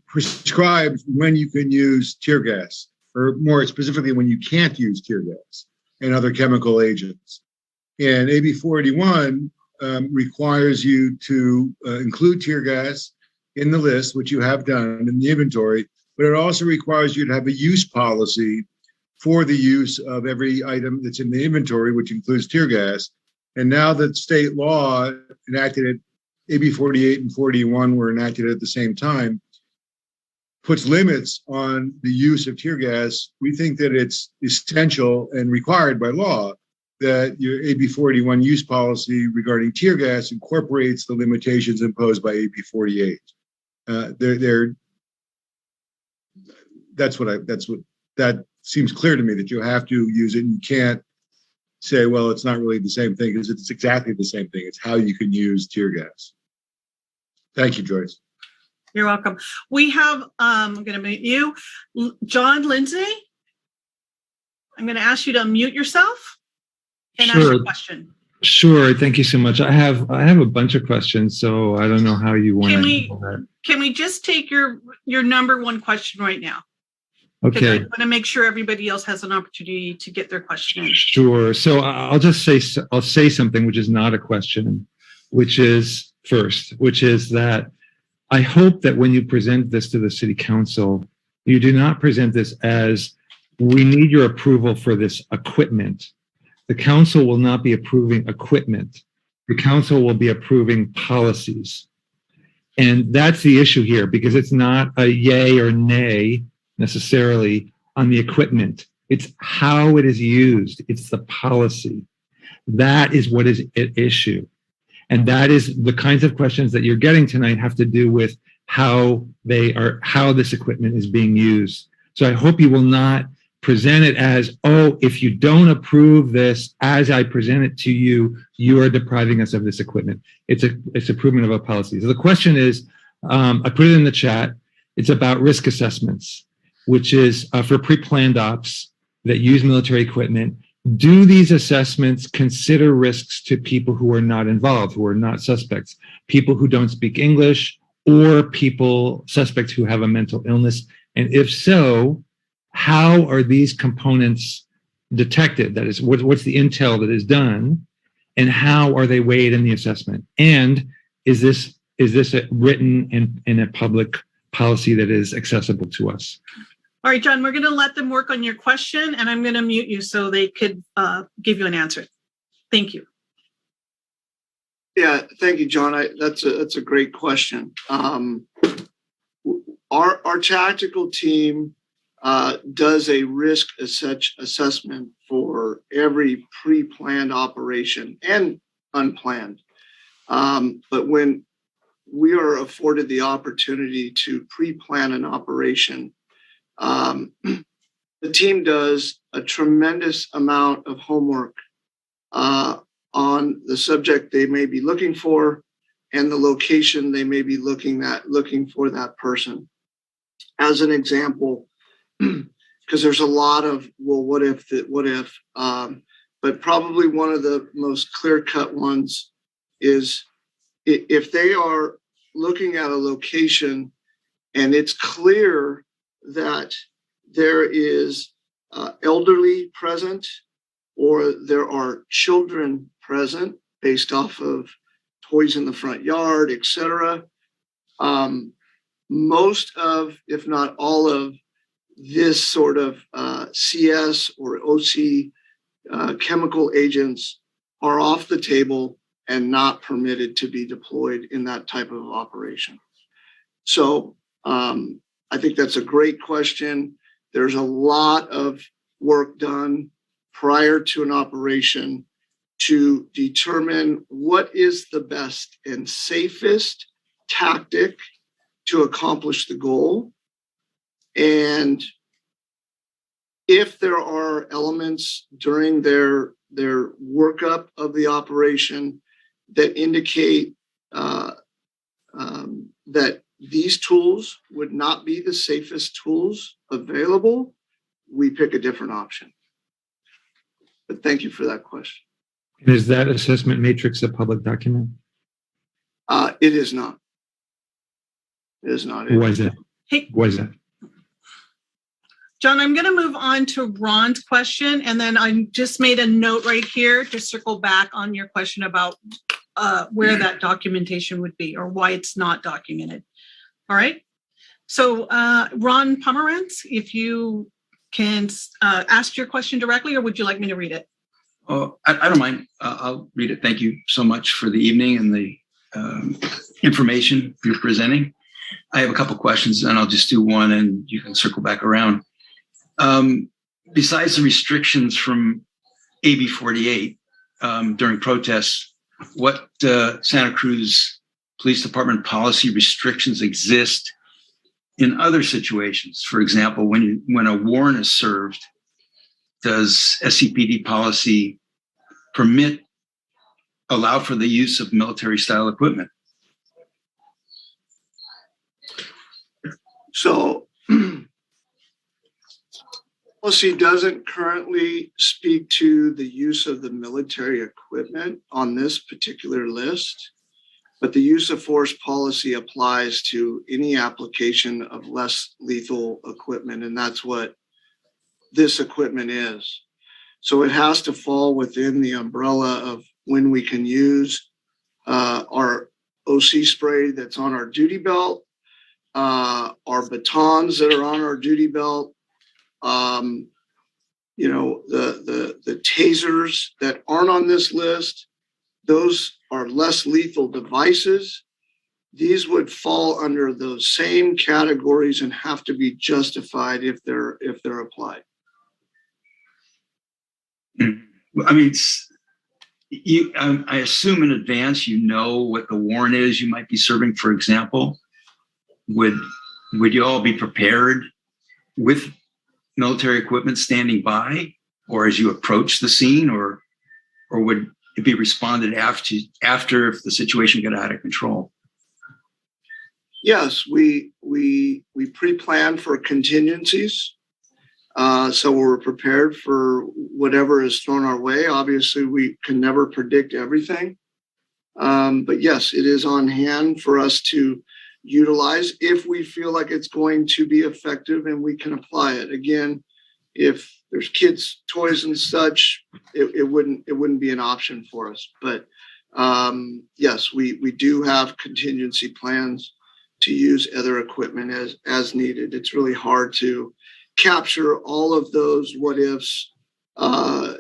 Speaker 5: prescribes when you can use tear gas, or more specifically, when you can't use tear gas and other chemical agents. And AB 481 requires you to include tear gas in the list, which you have done in the inventory, but it also requires you to have a use policy for the use of every item that's in the inventory, which includes tear gas. And now that state law enacted it, AB 48 and 41 were enacted at the same time, puts limits on the use of tear gas. We think that it's essential and required by law that your AB 41 use policy regarding tear gas incorporates the limitations imposed by AB 48. That seems clear to me, that you have to use it, and you can't say, well, it's not really the same thing, because it's exactly the same thing. It's how you can use tear gas. Thank you, Joyce.
Speaker 1: You're welcome. We have, I'm going to mute you, John Lindsay. I'm going to ask you to unmute yourself and ask your question.
Speaker 6: Sure. Thank you so much. I have a bunch of questions, so I don't know how you want to handle that.
Speaker 1: Can we just take your number one question right now?
Speaker 6: Okay.
Speaker 1: I want to make sure everybody else has an opportunity to get their question in.
Speaker 6: Sure. So I'll say something which is not a question, which is that I hope that when you present this to the city council, you do not present this as, we need your approval for this equipment. The council will not be approving equipment. The council will be approving policies. And that's the issue here, because it's not a yay or nay necessarily on the equipment. It's how it is used. It's the policy. That is what is at issue. And that is the kinds of questions that you're getting tonight have to do with how this equipment is being used. So I hope you will not present it as, oh, if you don't approve this as I present it to you, you are depriving us of this equipment. It's improvement of a policy. So the question is, I put it in the chat, it's about risk assessments. which is for pre-planned ops that use military equipment. Do these assessments consider risks to people who are not involved, who are not suspects, people who don't speak English, or suspects who have a mental illness? And if so, how are these components detected? That is, what's the intel that is done, and how are they weighed in the assessment? And is this written in a public policy that is accessible to us?
Speaker 1: All right, John, we're going to let them work on your question, and I'm going to mute you so they could give you an answer. Thank you.
Speaker 2: Yeah, thank you, John. That's a great question. Our tactical team does a risk assessment for every pre-planned operation and unplanned. But when we are afforded the opportunity to pre-plan an operation, the team does a tremendous amount of homework on the subject they may be looking for and the location they may be looking for that person. As an example, because there's a lot of, well, what if, but probably one of the most clear-cut ones is if they are looking at a location and it's clear that there is elderly present or there are children present based off of toys in the front yard, etc. Most of, if not all of, this sort of CS or OC chemical agents are off the table and not permitted to be deployed in that type of operation. So I think that's a great question. There's a lot of work done prior to an operation to determine what is the best and safest tactic to accomplish the goal. And if there are elements during their workup of the operation that indicate that these tools would not be the safest tools available, we pick a different option. But thank you for that question.
Speaker 6: And is that assessment matrix a public document?
Speaker 2: It is not. It is not.
Speaker 6: Why is that?
Speaker 1: Hey,
Speaker 6: Why is that?
Speaker 1: John, I'm going to move on to Ron's question, and then I just made a note right here to circle back on your question about where that documentation would be or why it's not documented. All right. So Ron Pomerantz, if you can ask your question directly, or would you like me to read it?
Speaker 7: Oh, I don't mind. I'll read it. Thank you so much for the evening and the information you're presenting. I have a couple questions, and I'll just do one, and you can circle back around. Besides the restrictions from AB 48 during protests, what Santa Cruz Police Department policy restrictions exist in other situations? For example, when a warrant is served, does SCPD policy allow for the use of military-style equipment?
Speaker 2: So policy doesn't currently speak to the use of the military equipment on this particular list, but the use of force policy applies to any application of less lethal equipment, and that's what this equipment is. So it has to fall within the umbrella of when we can use our OC spray that's on our duty belt, our batons that are on our duty belt, the tasers that aren't on this list. Those are less lethal devices. These would fall under those same categories and have to be justified if they're applied.
Speaker 7: I mean, I assume in advance you know what the warrant is you might be serving. For example, would you all be prepared with military equipment standing by, or as you approach the scene, or would it be responded after if the situation got out of control?
Speaker 2: Yes, we pre-plan for contingencies. So we're prepared for whatever is thrown our way. Obviously, we can never predict everything. But yes, it is on hand for us to utilize if we feel like it's going to be effective and we can apply it. Again, if there's kids' toys and such, it wouldn't be an option for us. But yes, we do have contingency plans to use other equipment as needed. It's really hard to capture all of those what ifs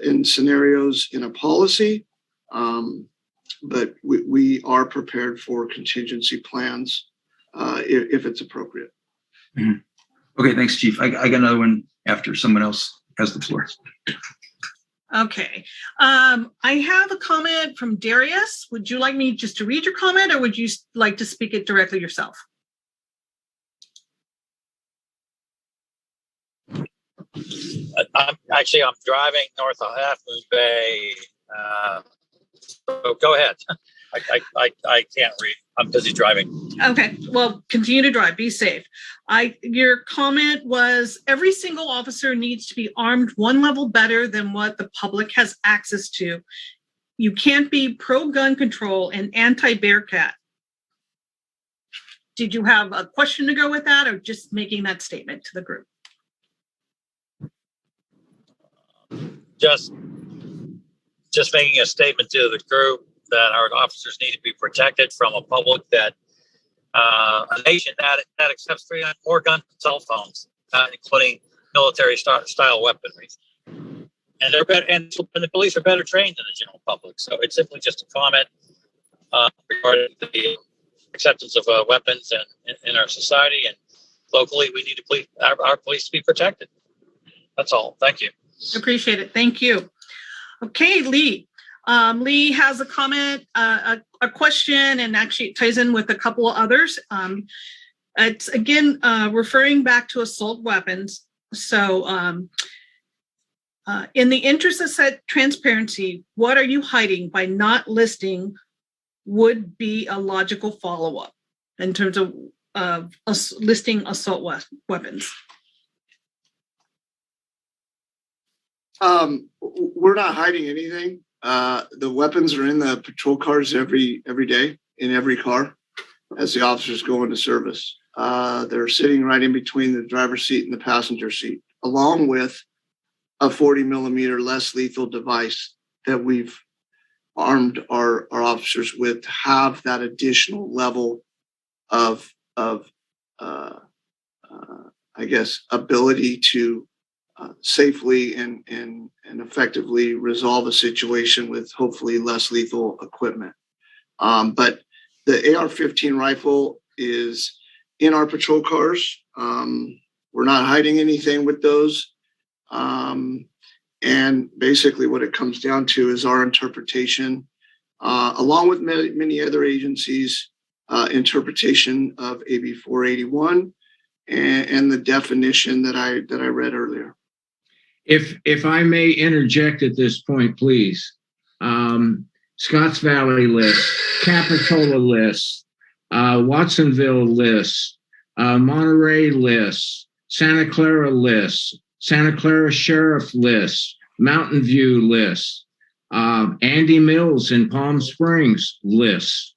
Speaker 2: in scenarios in a policy. But we are prepared for contingency plans if it's appropriate.
Speaker 7: Mhm. Okay, thanks, Chief. I got another one after someone else has the floor.
Speaker 1: Okay. I have a comment from Darius. Would you like me just to read your comment, or would you like to speak it directly yourself?
Speaker 8: I'm driving north of Half Moon Bay. So go ahead. I can't read. I'm busy driving.
Speaker 1: Okay, well, continue to drive, be safe. Your comment was every single officer needs to be armed one level better than what the public has access to. You can't be pro-gun control and anti-Bearcat. Did you have a question to go with that, or just making that statement to the group?
Speaker 8: Just making a statement to the group that our officers need to be protected from a public that a nation that accepts 300 more guns and cell phones, including military style weaponry. And they're better, and the police are better trained than the general public. So it's simply just a comment regarding the acceptance of weapons in our society, and locally we need to our police to be protected. That's all. Thank you.
Speaker 1: Appreciate it. Thank you. Okay, Lee. Lee has a comment, a question, and actually it ties in with a couple of others. It's again referring back to assault weapons. So in the interest of transparency, what are you hiding by not listing would be a logical follow-up in terms of listing assault weapons?
Speaker 2: We're not hiding anything. The weapons are in the patrol cars every day in every car as the officers go into service. They're sitting right in between the driver's seat and the passenger seat, along with a 40 millimeter less lethal device that we've armed our officers with to have that additional level of I guess, ability to safely and effectively resolve a situation with hopefully less lethal equipment. But the AR-15 rifle is in our patrol cars. We're not hiding anything with those. And basically what it comes down to is our interpretation, along with many other agencies, interpretation of AB 481 and the definition that I read earlier.
Speaker 4: If I may interject at this point, please. Scotts Valley list, Capitola list, Watsonville list, Monterey list, Santa Clara list, Santa Clara Sheriff list, Mountain View list, Andy Mills in Palm Springs list.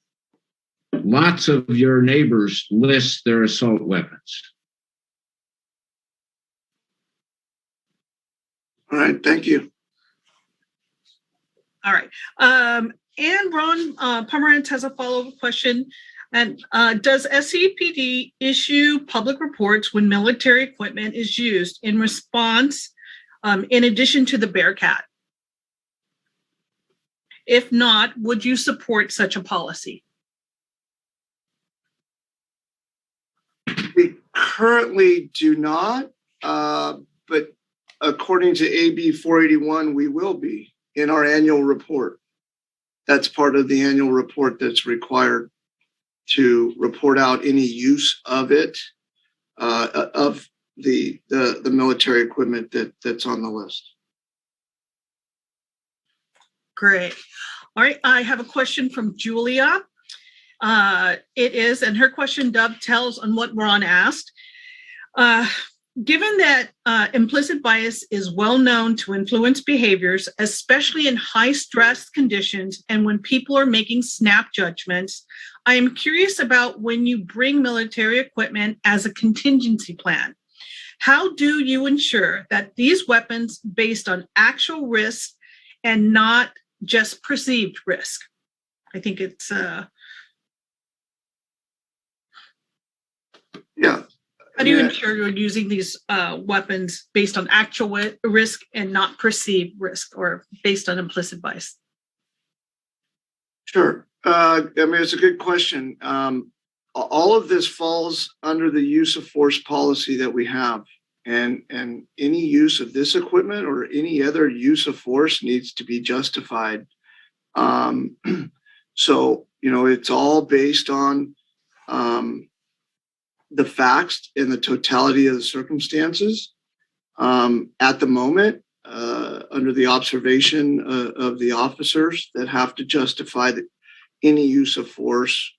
Speaker 4: Lots of your neighbors list their assault weapons.
Speaker 2: All right, thank you.
Speaker 1: All right. And Ron Pomerantz has a follow-up question. And does SCPD issue public reports when military equipment is used in response, in addition to the Bearcat? If not, would you support such a policy?
Speaker 2: We currently do not, but according to AB 481, we will be in our annual report. That's part of the annual report that's required to report out any use of it, of the military equipment that's on the list.
Speaker 1: Great. All right. I have a question from Julia. It is, and her question dovetails on what Ron asked. Given that implicit bias is well known to influence behaviors, especially in high stress conditions and when people are making snap judgments, I am curious about when you bring military equipment as a contingency plan. How do you ensure that these weapons based on actual risk and not just perceived risk? I think it's
Speaker 2: Yeah.
Speaker 1: how do you ensure you're using these weapons based on actual risk and not perceived risk, or based on implicit bias?
Speaker 2: Sure. I mean, it's a good question. All of this falls under the use of force policy that we have, and any use of this equipment or any other use of force needs to be justified. So, it's all based on the facts and the totality of the circumstances. At the moment, under the observation of the officers that have to justify any use of force,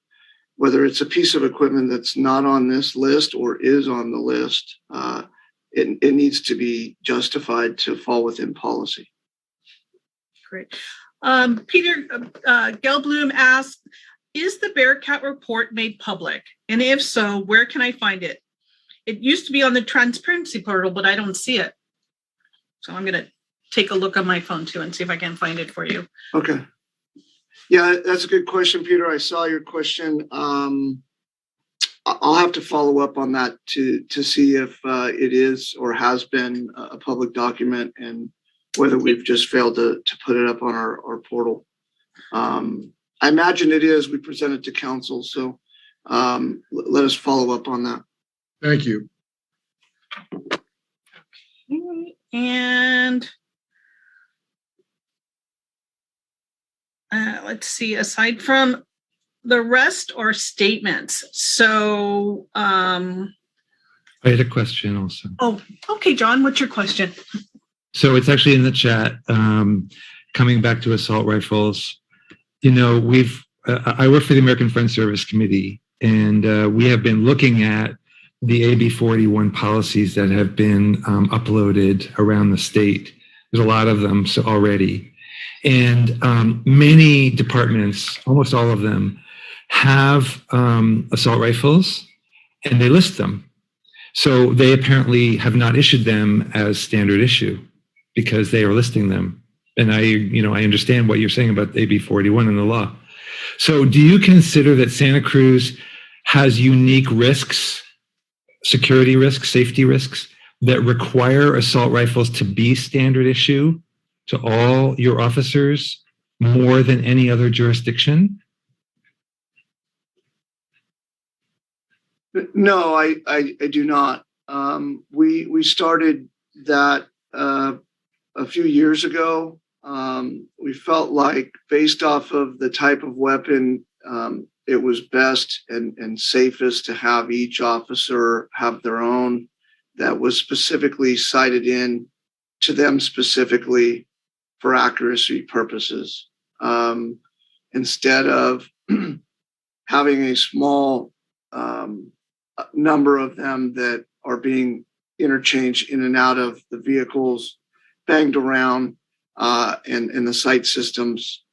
Speaker 2: whether it's a piece of equipment that's not on this list or is on the list, it needs to be justified to fall within policy.
Speaker 1: Great. Peter Gelblum asked, is the Bearcat report made public? And if so, where can I find it? It used to be on the transparency portal, but I don't see it. So I'm going to take a look on my phone too and see if I can find it for you.
Speaker 2: Okay. Yeah, that's a good question, Peter. I saw your question. I'll have to follow up on that to see if it is or has been a public document, and whether we've just failed to put it up on our portal. I imagine it is. We present it to council, so let us follow up on that.
Speaker 5: Thank you.
Speaker 1: Okay. And let's see, aside from the rest are statements. So
Speaker 6: I had a question also.
Speaker 1: oh, okay, John, what's your question?
Speaker 6: So it's actually in the chat. Coming back to assault rifles, I work for the American Friends Service Committee, and we have been looking at the AB 41 policies that have been uploaded around the state. There's a lot of them already. And many departments, almost all of them, have assault rifles, and they list them. So they apparently have not issued them as standard issue because they are listing them. And I understand what you're saying about AB 41 and the law. So do you consider that Santa Cruz has unique risks, security risks, safety risks, that require assault rifles to be standard issue to all your officers more than any other jurisdiction?
Speaker 2: No, I do not. We started that a few years ago. We felt like, based off of the type of weapon, it was best and safest to have each officer have their own that was specifically cited in to them specifically for accuracy purposes. Instead of having a small number of them that are being interchanged in and out of the vehicles, banged around, and the sight systems,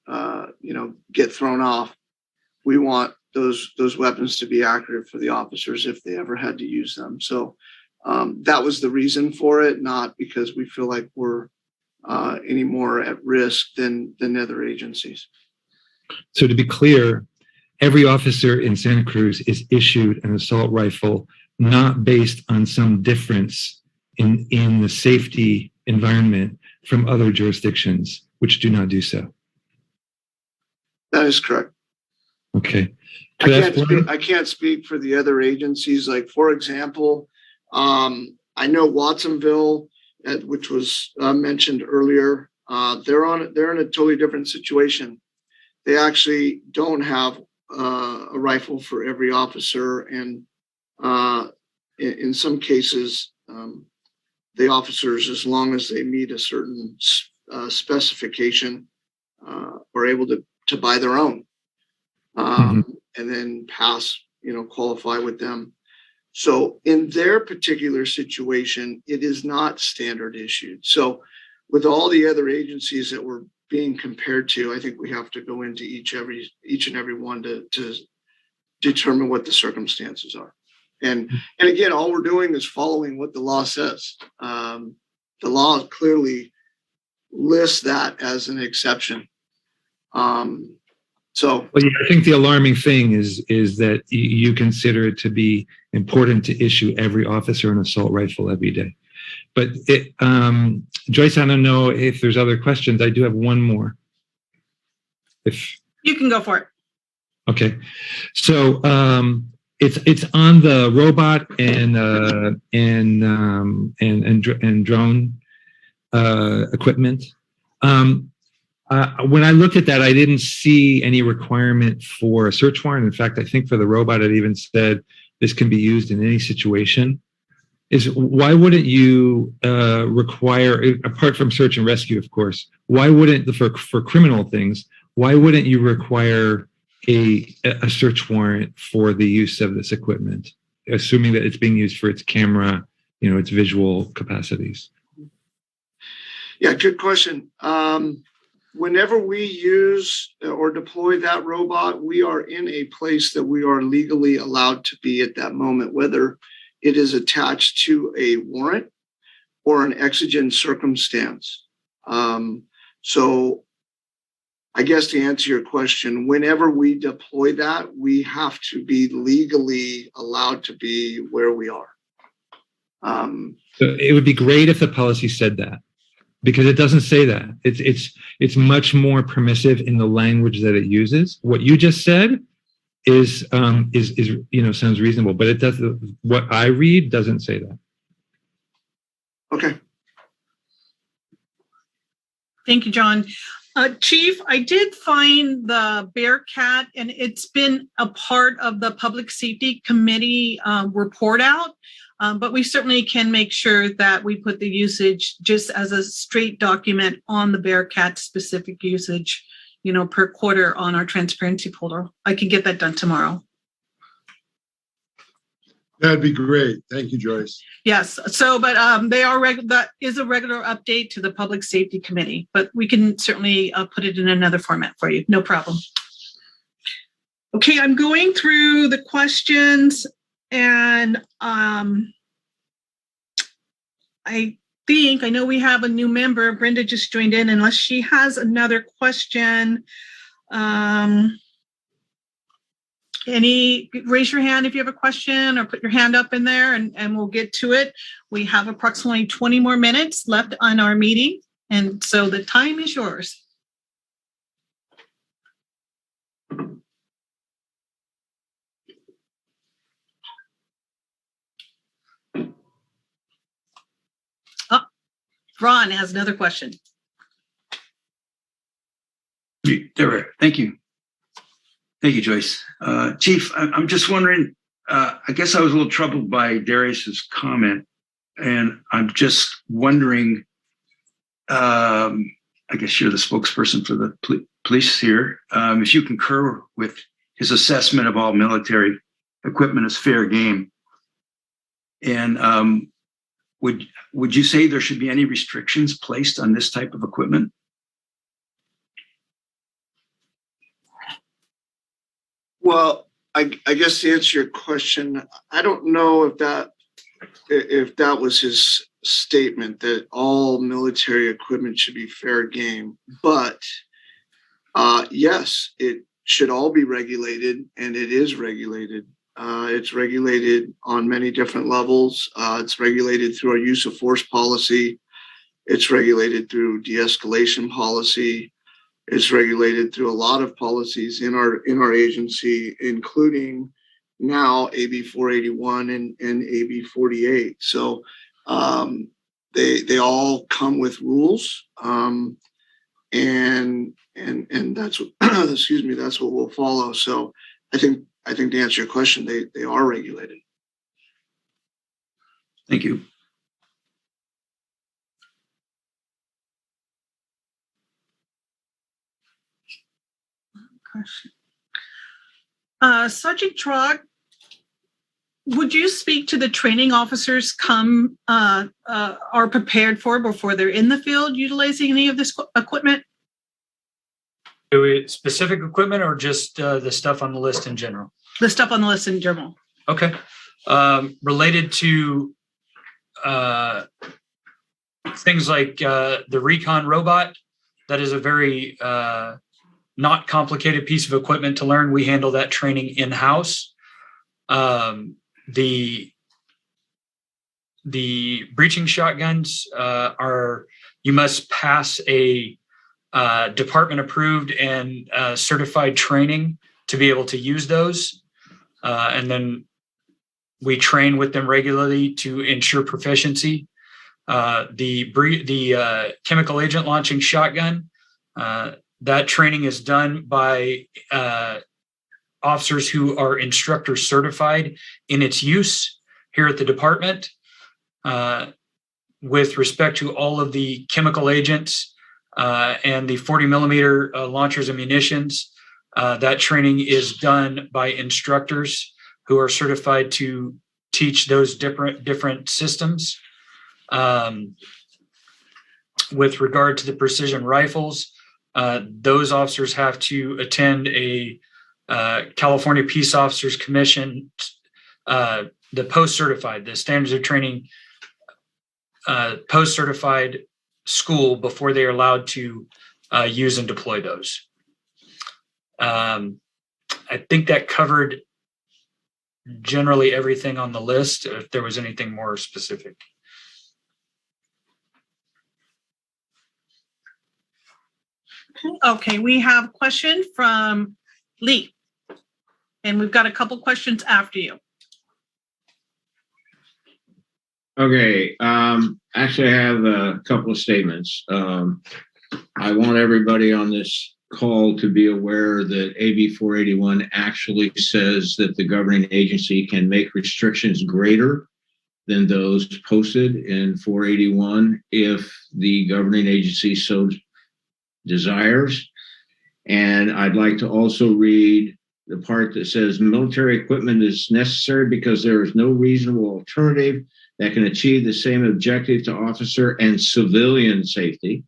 Speaker 2: get thrown off. We want those weapons to be accurate for the officers if they ever had to use them. So that was the reason for it, not because we feel like we're any more at risk than other agencies.
Speaker 6: So to be clear, every officer in Santa Cruz is issued an assault rifle, not based on some difference in the safety environment from other jurisdictions, which do not do so.
Speaker 2: That is correct.
Speaker 6: Okay.
Speaker 2: I can't speak for the other agencies. Like, for example, I know Watsonville, which was mentioned earlier, they're in a totally different situation. They actually don't have a rifle for every officer, and in some cases, the officers, as long as they meet a certain specification, are able to buy their own. and then pass, qualify with them. So in their particular situation, it is not standard issued. So with all the other agencies that we're being compared to, I think we have to go into each and every one to determine what the circumstances are. And again, all we're doing is following what the law says. The law clearly lists that as an exception. So
Speaker 6: Well, yeah, I think the alarming thing is that you consider it to be important to issue every officer an assault rifle every day. But Joyce, I don't know if there's other questions. I do have one more. If
Speaker 1: You can go for it.
Speaker 6: okay, so it's on the robot and drone equipment. When I looked at that, I didn't see any requirement for a search warrant. In fact, I think for the robot, it even said this can be used in any situation. Why wouldn't you require, apart from search and rescue, of course, why wouldn't, for criminal things, why wouldn't you require a search warrant for the use of this equipment, assuming that it's being used for its camera, its visual capacities?
Speaker 2: yeah, good question. Whenever we use or deploy that robot, we are in a place that we are legally allowed to be at that moment, whether it is attached to a warrant or an exigent circumstance. So I guess to answer your question, whenever we deploy that, we have to be legally allowed to be where we are.
Speaker 6: So it would be great if the policy said that, because it doesn't say that. It's much more permissive in the language that it uses. What you just said is sounds reasonable, but it doesn't. What I read doesn't say that.
Speaker 2: Okay.
Speaker 1: Thank you, John. Chief, I did find the Bearcat, and it's been a part of the Public Safety Committee report out, but we certainly can make sure that we put the usage just as a straight document on the Bearcat specific usage, per quarter on our transparency portal. I can get that done tomorrow.
Speaker 5: That'd be great. Thank you, Joyce.
Speaker 1: Yes. So, but that is a regular update to the Public Safety Committee, but we can certainly put it in another format for you. No problem. Okay, I'm going through the questions, and I know we have a new member. Brenda just joined in. Unless she has another question. Raise your hand if you have a question, or put your hand up in there, and we'll get to it. We have approximately 20 more minutes left on our meeting, and so the time is yours. Oh, Ron has another question.
Speaker 7: There, thank you. Thank you, Joyce. Chief, I'm just wondering, I guess I was a little troubled by Darius's comment, and I'm just wondering, I guess you're the spokesperson for the police here, if you concur with his assessment of all military equipment as fair game. And would you say there should be any restrictions placed on this type of equipment?
Speaker 2: Well, I guess to answer your question, I don't know if that was his statement that all military equipment should be fair game, but yes, it should all be regulated, and it is regulated. It's regulated on many different levels. It's regulated through our use of force policy. It's regulated through de-escalation policy. It's regulated through a lot of policies in our agency, including now AB 481 and AB 48. So they all come with rules, and that's what excuse me, that's what we'll follow. So I think to answer your question, they are regulated.
Speaker 7: Thank you.
Speaker 1: Sergeant Trog, would you speak to the training officers are prepared for before they're in the field utilizing any of this equipment?
Speaker 3: Do we specific equipment or just the stuff on the list in general?
Speaker 1: The stuff on the list in general.
Speaker 3: Okay. Related to things like the recon robot, that is a very not complicated piece of equipment to learn. We handle that training in-house. The breaching shotguns you must pass a department approved and certified training to be able to use those. And then we train with them regularly to ensure proficiency. The chemical agent launching shotgun, that training is done by officers who are instructor certified in its use here at the department. With respect to all of the chemical agents and the 40 millimeter launchers and munitions, that training is done by instructors who are certified to teach those different systems. With regard to the precision rifles, those officers have to attend a California Peace Officers Commission, the post-certified, the standards of training post-certified school before they are allowed to use and deploy those. I think that covered generally everything on the list, if there was anything more specific.
Speaker 1: Okay, we have a question from Lee. And we've got a couple questions after you.
Speaker 4: Okay, actually I have a couple of statements. I want everybody on this call to be aware that AB 481 actually says that the governing agency can make restrictions greater than those posted in 481 if the governing agency so desires. And I'd like to also read the part that says military equipment is necessary because there is no reasonable alternative that can achieve the same objective to officer and civilian safety.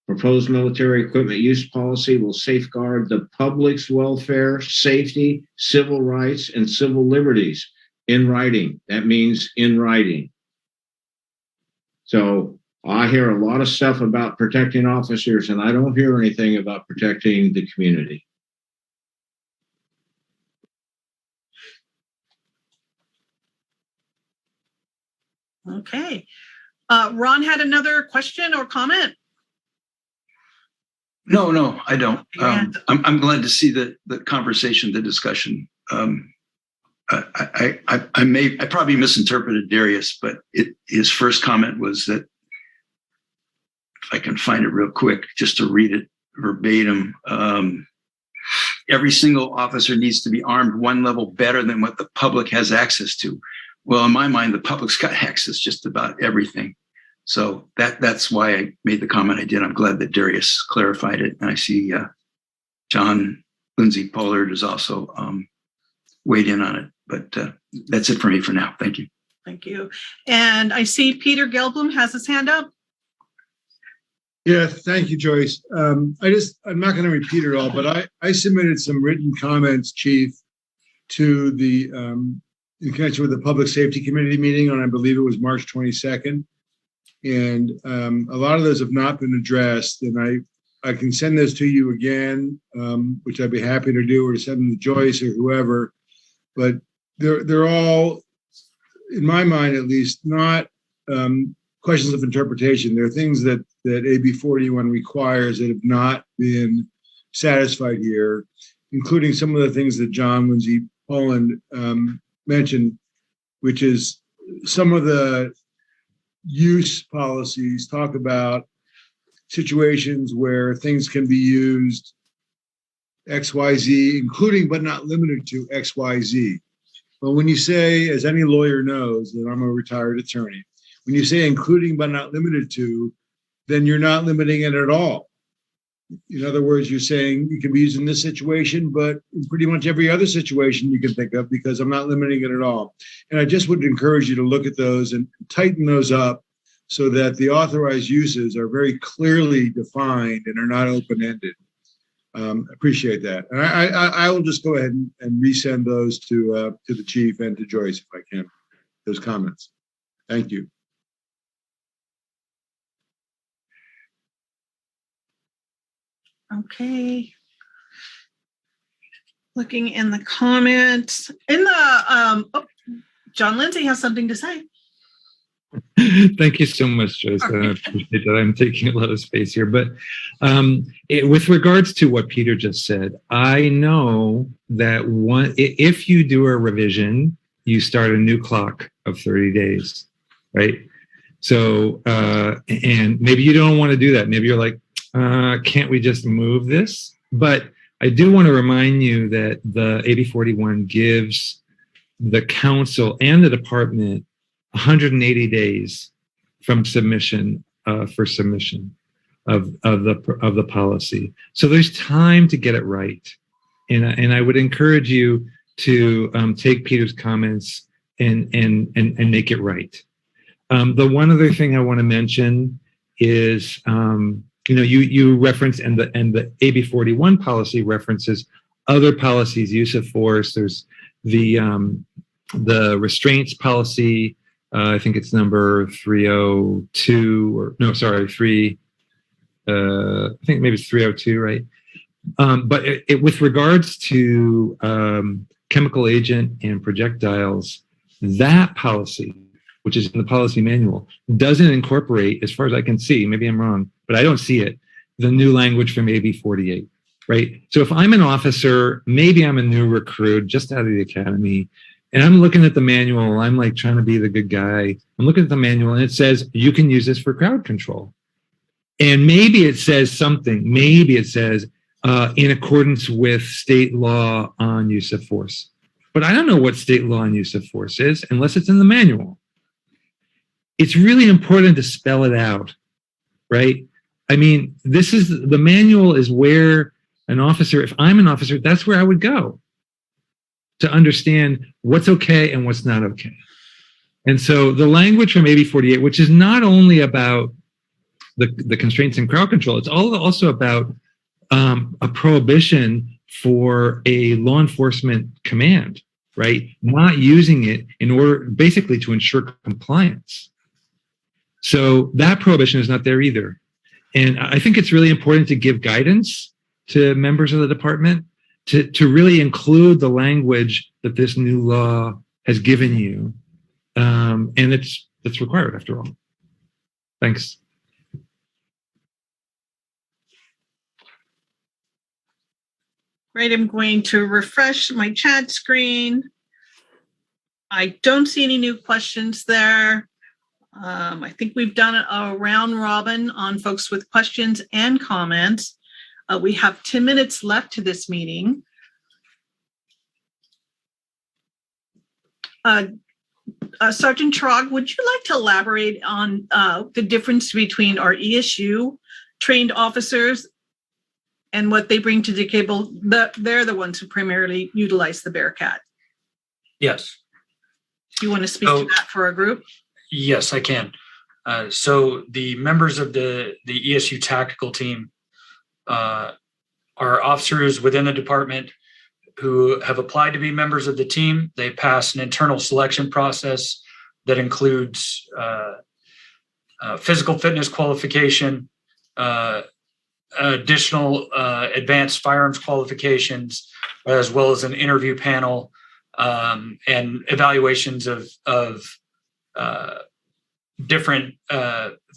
Speaker 4: Proposed military equipment use policy will safeguard the public's welfare, safety, civil rights, and civil liberties in writing. That means in writing. So I hear a lot of stuff about protecting officers, and I don't hear anything about protecting the community.
Speaker 1: Okay. Ron had another question or comment?
Speaker 7: No, I don't.
Speaker 1: Yeah.
Speaker 7: I'm glad to see the conversation, the discussion. I probably misinterpreted Darius, but his first comment was that, if I can find it real quick, just to read it verbatim, every single officer needs to be armed one level better than what the public has access to. Well, in my mind, the public's got access just about everything. So that's why I made the comment I did. I'm glad that Darius clarified it. And I see John Lindsay Pollard has also weighed in on it. But that's it for me for now. Thank you.
Speaker 1: Thank you. And I see Peter Gelblum has his hand up.
Speaker 5: Yeah, thank you, Joyce. I'm not going to repeat it all, but I submitted some written comments, Chief, to the in connection with the Public Safety Committee meeting on, I believe it was March 22nd. And a lot of those have not been addressed. And I can send those to you again, which I'd be happy to do, or send them to Joyce or whoever. But they're all, in my mind at least, not questions of interpretation. They're things that AB 41 requires that have not been satisfied here, including some of the things that John Lindsay Pollard mentioned, which is some of the use policies talk about situations where things can be used XYZ, including but not limited to XYZ. But when you say, as any lawyer knows, that I'm a retired attorney, when you say including but not limited to, then you're not limiting it at all. In other words, you're saying you can be used in this situation, but in pretty much every other situation you can think of, because I'm not limiting it at all. And I just would encourage you to look at those and tighten those up so that the authorized uses are very clearly defined and are not open-ended. Appreciate that. And I will just go ahead and resend those to the chief and to Joyce if I can, those comments. Thank you.
Speaker 1: Okay. Looking in the comments, John Lindsay has something to say.
Speaker 6: Thank you so much, Joyce. I appreciate that. I'm taking a lot of space here. But with regards to what Peter just said, I know that if you do a revision, you start a new clock of 30 days, right? So, and maybe you don't want to do that. Maybe you're like, can't we just move this? But I do want to remind you that the AB 41 gives the council and the department 180 days from submission for submission of the policy. So there's time to get it right, and I would encourage you to take Peter's comments and make it right. The one other thing I want to mention is you reference and the AB 41 policy references other policies, use of force. There's the restraints policy. I think it's number 302 or no, sorry, I think maybe it's 302, right? But with regards to chemical agent and projectiles, that policy, which is in the policy manual, doesn't incorporate, as far as I can see, maybe I'm wrong, but I don't see it, the new language from AB 48, right? So if I'm an officer, maybe I'm a new recruit just out of the academy, and I'm looking at the manual, I'm like trying to be the good guy. I'm looking at the manual and it says, you can use this for crowd control. And maybe it says something, maybe it says, in accordance with state law on use of force. But I don't know what state law on use of force is unless it's in the manual. It's really important to spell it out, right? I mean, the manual is where an officer, if I'm an officer, that's where I would go to understand what's okay and what's not okay. And so the language from AB 48, which is not only about the constraints in crowd control, it's also about a prohibition for a law enforcement command, right? Not using it in order basically to ensure compliance. So that prohibition is not there either. And I think it's really important to give guidance to members of the department to really include the language that this new law has given you. And it's required after all. Thanks.
Speaker 1: Right, I'm going to refresh my chat screen. I don't see any new questions there. I think we've done a round robin on folks with questions and comments. We have 10 minutes left to this meeting. Sergeant Trog, would you like to elaborate on the difference between our ESU trained officers and what they bring to the table? They're the ones who primarily utilize the Bearcat.
Speaker 3: Yes.
Speaker 1: Do you want to speak to that for our group?
Speaker 3: Yes, I can. So the members of the ESU tactical team are officers within the department who have applied to be members of the team. They pass an internal selection process that includes physical fitness qualification, additional advanced firearms qualifications, as well as an interview panel and evaluations of different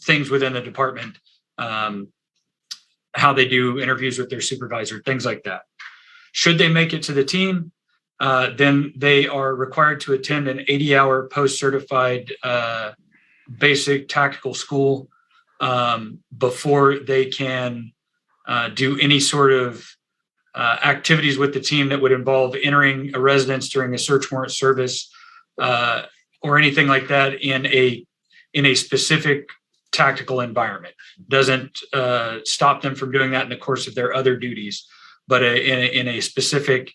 Speaker 3: things within the department, how they do interviews with their supervisor, things like that. Should they make it to the team, then they are required to attend an 80-hour post-certified basic tactical school before they can do any sort of activities with the team that would involve entering a residence during a search warrant service or anything like that in a specific tactical environment. Doesn't stop them from doing that in the course of their other duties, but in a specific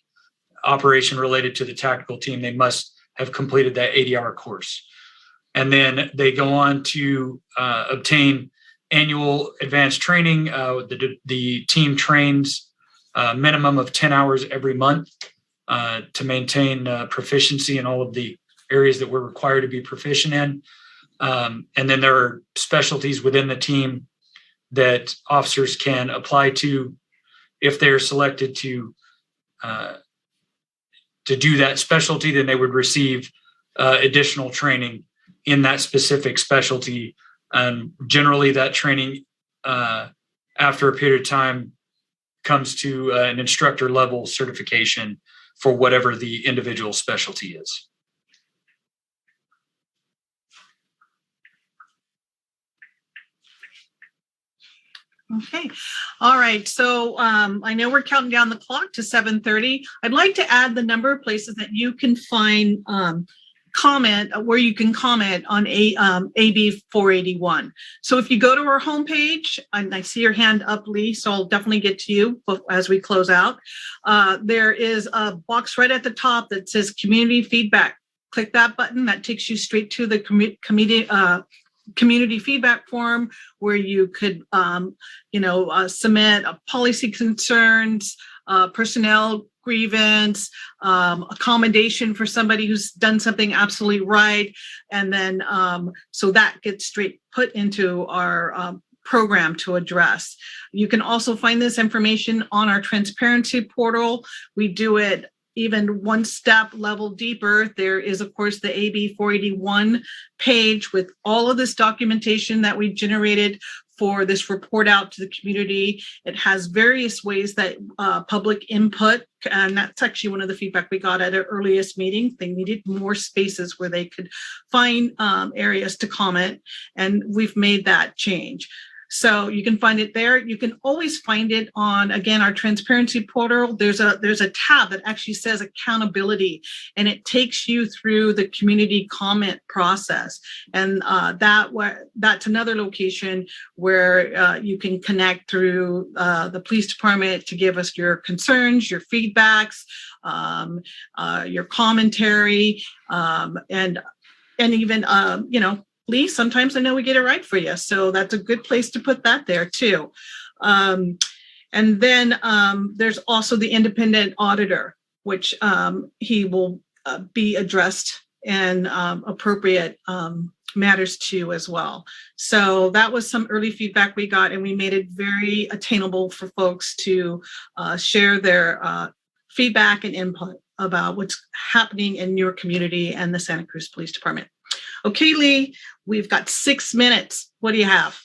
Speaker 3: operation related to the tactical team, they must have completed that 80-hour course. And then they go on to obtain annual advanced training. The team trains a minimum of 10 hours every month to maintain proficiency in all of the areas that we're required to be proficient in. And then there are specialties within the team that officers can apply to if they're selected to do that specialty. Then they would receive additional training in that specific specialty. And generally that training after a period of time comes to an instructor level certification for whatever the individual specialty is.
Speaker 1: Okay. All right. So I know we're counting down the clock to 7:30. I'd like to add the number of places that you can find where you can comment on AB 481. So if you go to our homepage, and I see your hand up, Lee, so I'll definitely get to you as we close out. There is a box right at the top that says community feedback. Click that button. That takes you straight to the community feedback form where you could, submit policy concerns, personnel grievance, a commendation for somebody who's done something absolutely right. And then, so that gets straight put into our program to address. You can also find this information on our transparency portal. We do it even one step level deeper. There is, of course, the AB 481 page with all of this documentation that we generated for this report out to the community. It has various ways that public input, and that's actually one of the feedback we got at our earliest meeting. They needed more spaces where they could find areas to comment, and we've made that change. So you can find it there. You can always find it on, again, our transparency portal. There's a tab that actually says accountability, and it takes you through the community comment process. And that's another location where you can connect through the police department to give us your concerns, your feedbacks, your commentary, and even, Lee, sometimes I know we get it right for you. So that's a good place to put that there too. And then there's also the independent auditor, which he will be addressed and appropriate matters to as well. So that was some early feedback we got, and we made it very attainable for folks to share their feedback and input about what's happening in your community and the Santa Cruz Police Department. Okay, Lee, we've got 6 minutes. What do you have?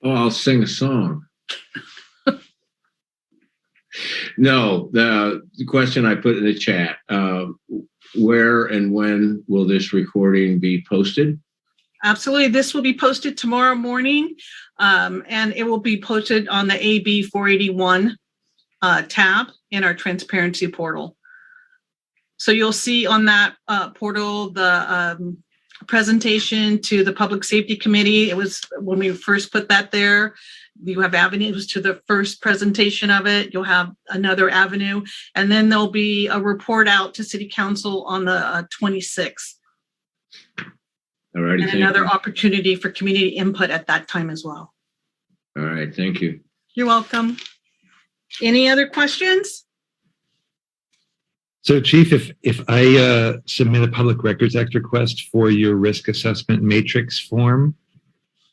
Speaker 4: Oh, I'll sing a song. No, the question I put in the chat, where and when will this recording be posted?
Speaker 1: Absolutely. This will be posted tomorrow morning, and it will be posted on the AB 481 tab in our transparency portal. So you'll see on that portal the presentation to the Public Safety Committee. It was when we first put that there. You have avenues to the first presentation of it. You'll have another avenue, and then there'll be a report out to City Council on the 26th.
Speaker 4: All right.
Speaker 1: And another opportunity for community input at that time as well.
Speaker 4: All right. Thank you.
Speaker 1: You're welcome. Any other questions?
Speaker 6: So, Chief, if I submit a Public Records Act request for your risk assessment matrix form,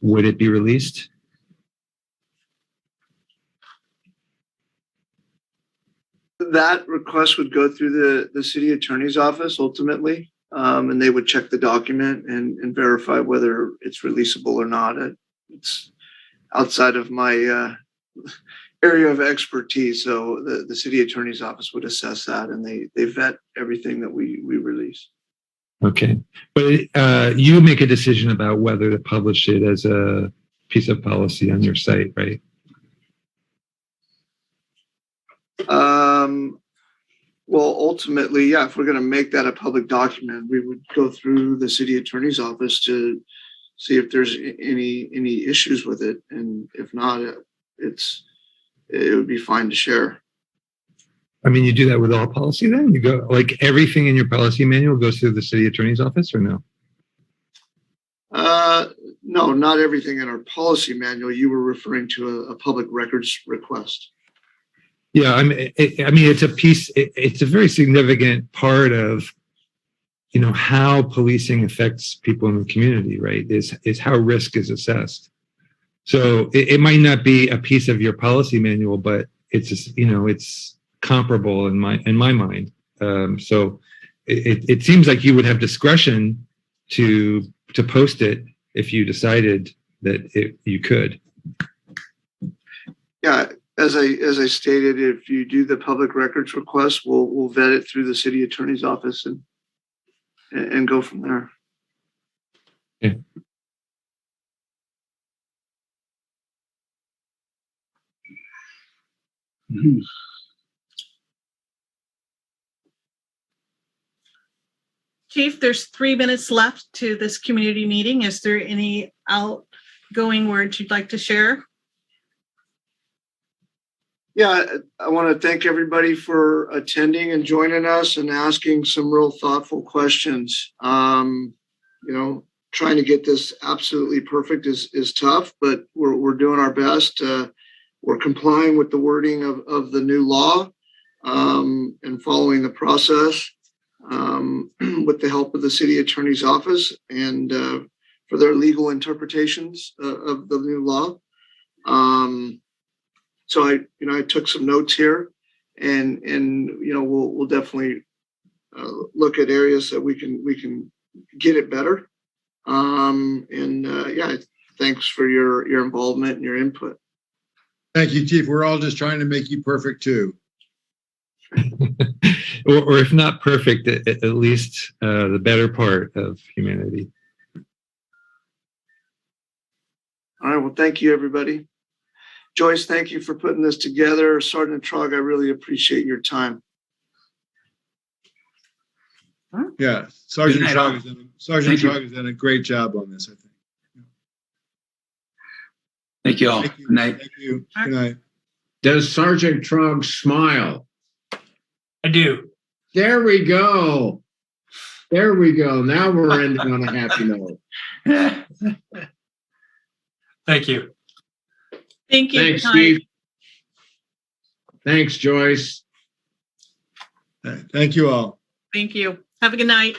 Speaker 6: would it be released?
Speaker 2: That request would go through the city attorney's office ultimately, and they would check the document and verify whether it's releasable or not. It's outside of my area of expertise, so the city attorney's office would assess that, and they vet everything that we release.
Speaker 6: Okay, but you make a decision about whether to publish it as a piece of policy on your site, right?
Speaker 2: Well, ultimately, yeah, if we're going to make that a public document, we would go through the city attorney's office to see if there's any issues with it. And if not, it would be fine to share.
Speaker 6: I mean, you do that with all policy then? You go, like, everything in your policy manual goes through the city attorney's office, or no?
Speaker 2: No, not everything in our policy manual. You were referring to a public records request.
Speaker 6: Yeah, I mean, it's a piece, it's a very significant part of, you know, how policing affects people in the community, right? Is how risk is assessed. So it might not be a piece of your policy manual, but it's just, you know, it's comparable in my mind. So it seems like you would have discretion to post it if you decided that you could.
Speaker 2: Yeah, as I stated, if you do the public records request, we'll vet it through the city attorney's office and go from there.
Speaker 6: Yeah.
Speaker 7: Mhm.
Speaker 1: Chief, there's 3 minutes left to this community meeting. Is there any outgoing words you'd like to share?
Speaker 2: Yeah, I want to thank everybody for attending and joining us and asking some real thoughtful questions. You know, trying to get this absolutely perfect is tough, but we're doing our best. We're complying with the wording of the new law and following the process with the help of the city attorney's office and for their legal interpretations of the new law. So I took some notes here, and we'll definitely look at areas that we can get it better. Thanks for your involvement and your input.
Speaker 5: Thank you, Chief. We're all just trying to make you perfect too.
Speaker 6: or if not perfect, at least the better part of humanity.
Speaker 2: All right. Well, thank you, everybody. Joyce, thank you for putting this together. Sergeant Trog, I really appreciate your time.
Speaker 5: Yeah, Sergeant
Speaker 7: Good night,
Speaker 5: Trog has done a great job on this, I think.
Speaker 7: Thank you all.
Speaker 5: Thank you.
Speaker 7: Good night.
Speaker 5: Thank you. Good night.
Speaker 4: Does Sergeant Trog smile?
Speaker 3: I do.
Speaker 4: There we go. There we go. Now we're ending on a happy note.
Speaker 3: Thank you.
Speaker 1: Thank you.
Speaker 4: Thanks,
Speaker 1: Good night.
Speaker 4: Steve. Thanks, Joyce.
Speaker 5: Thank you all.
Speaker 1: Thank you. Have a good night.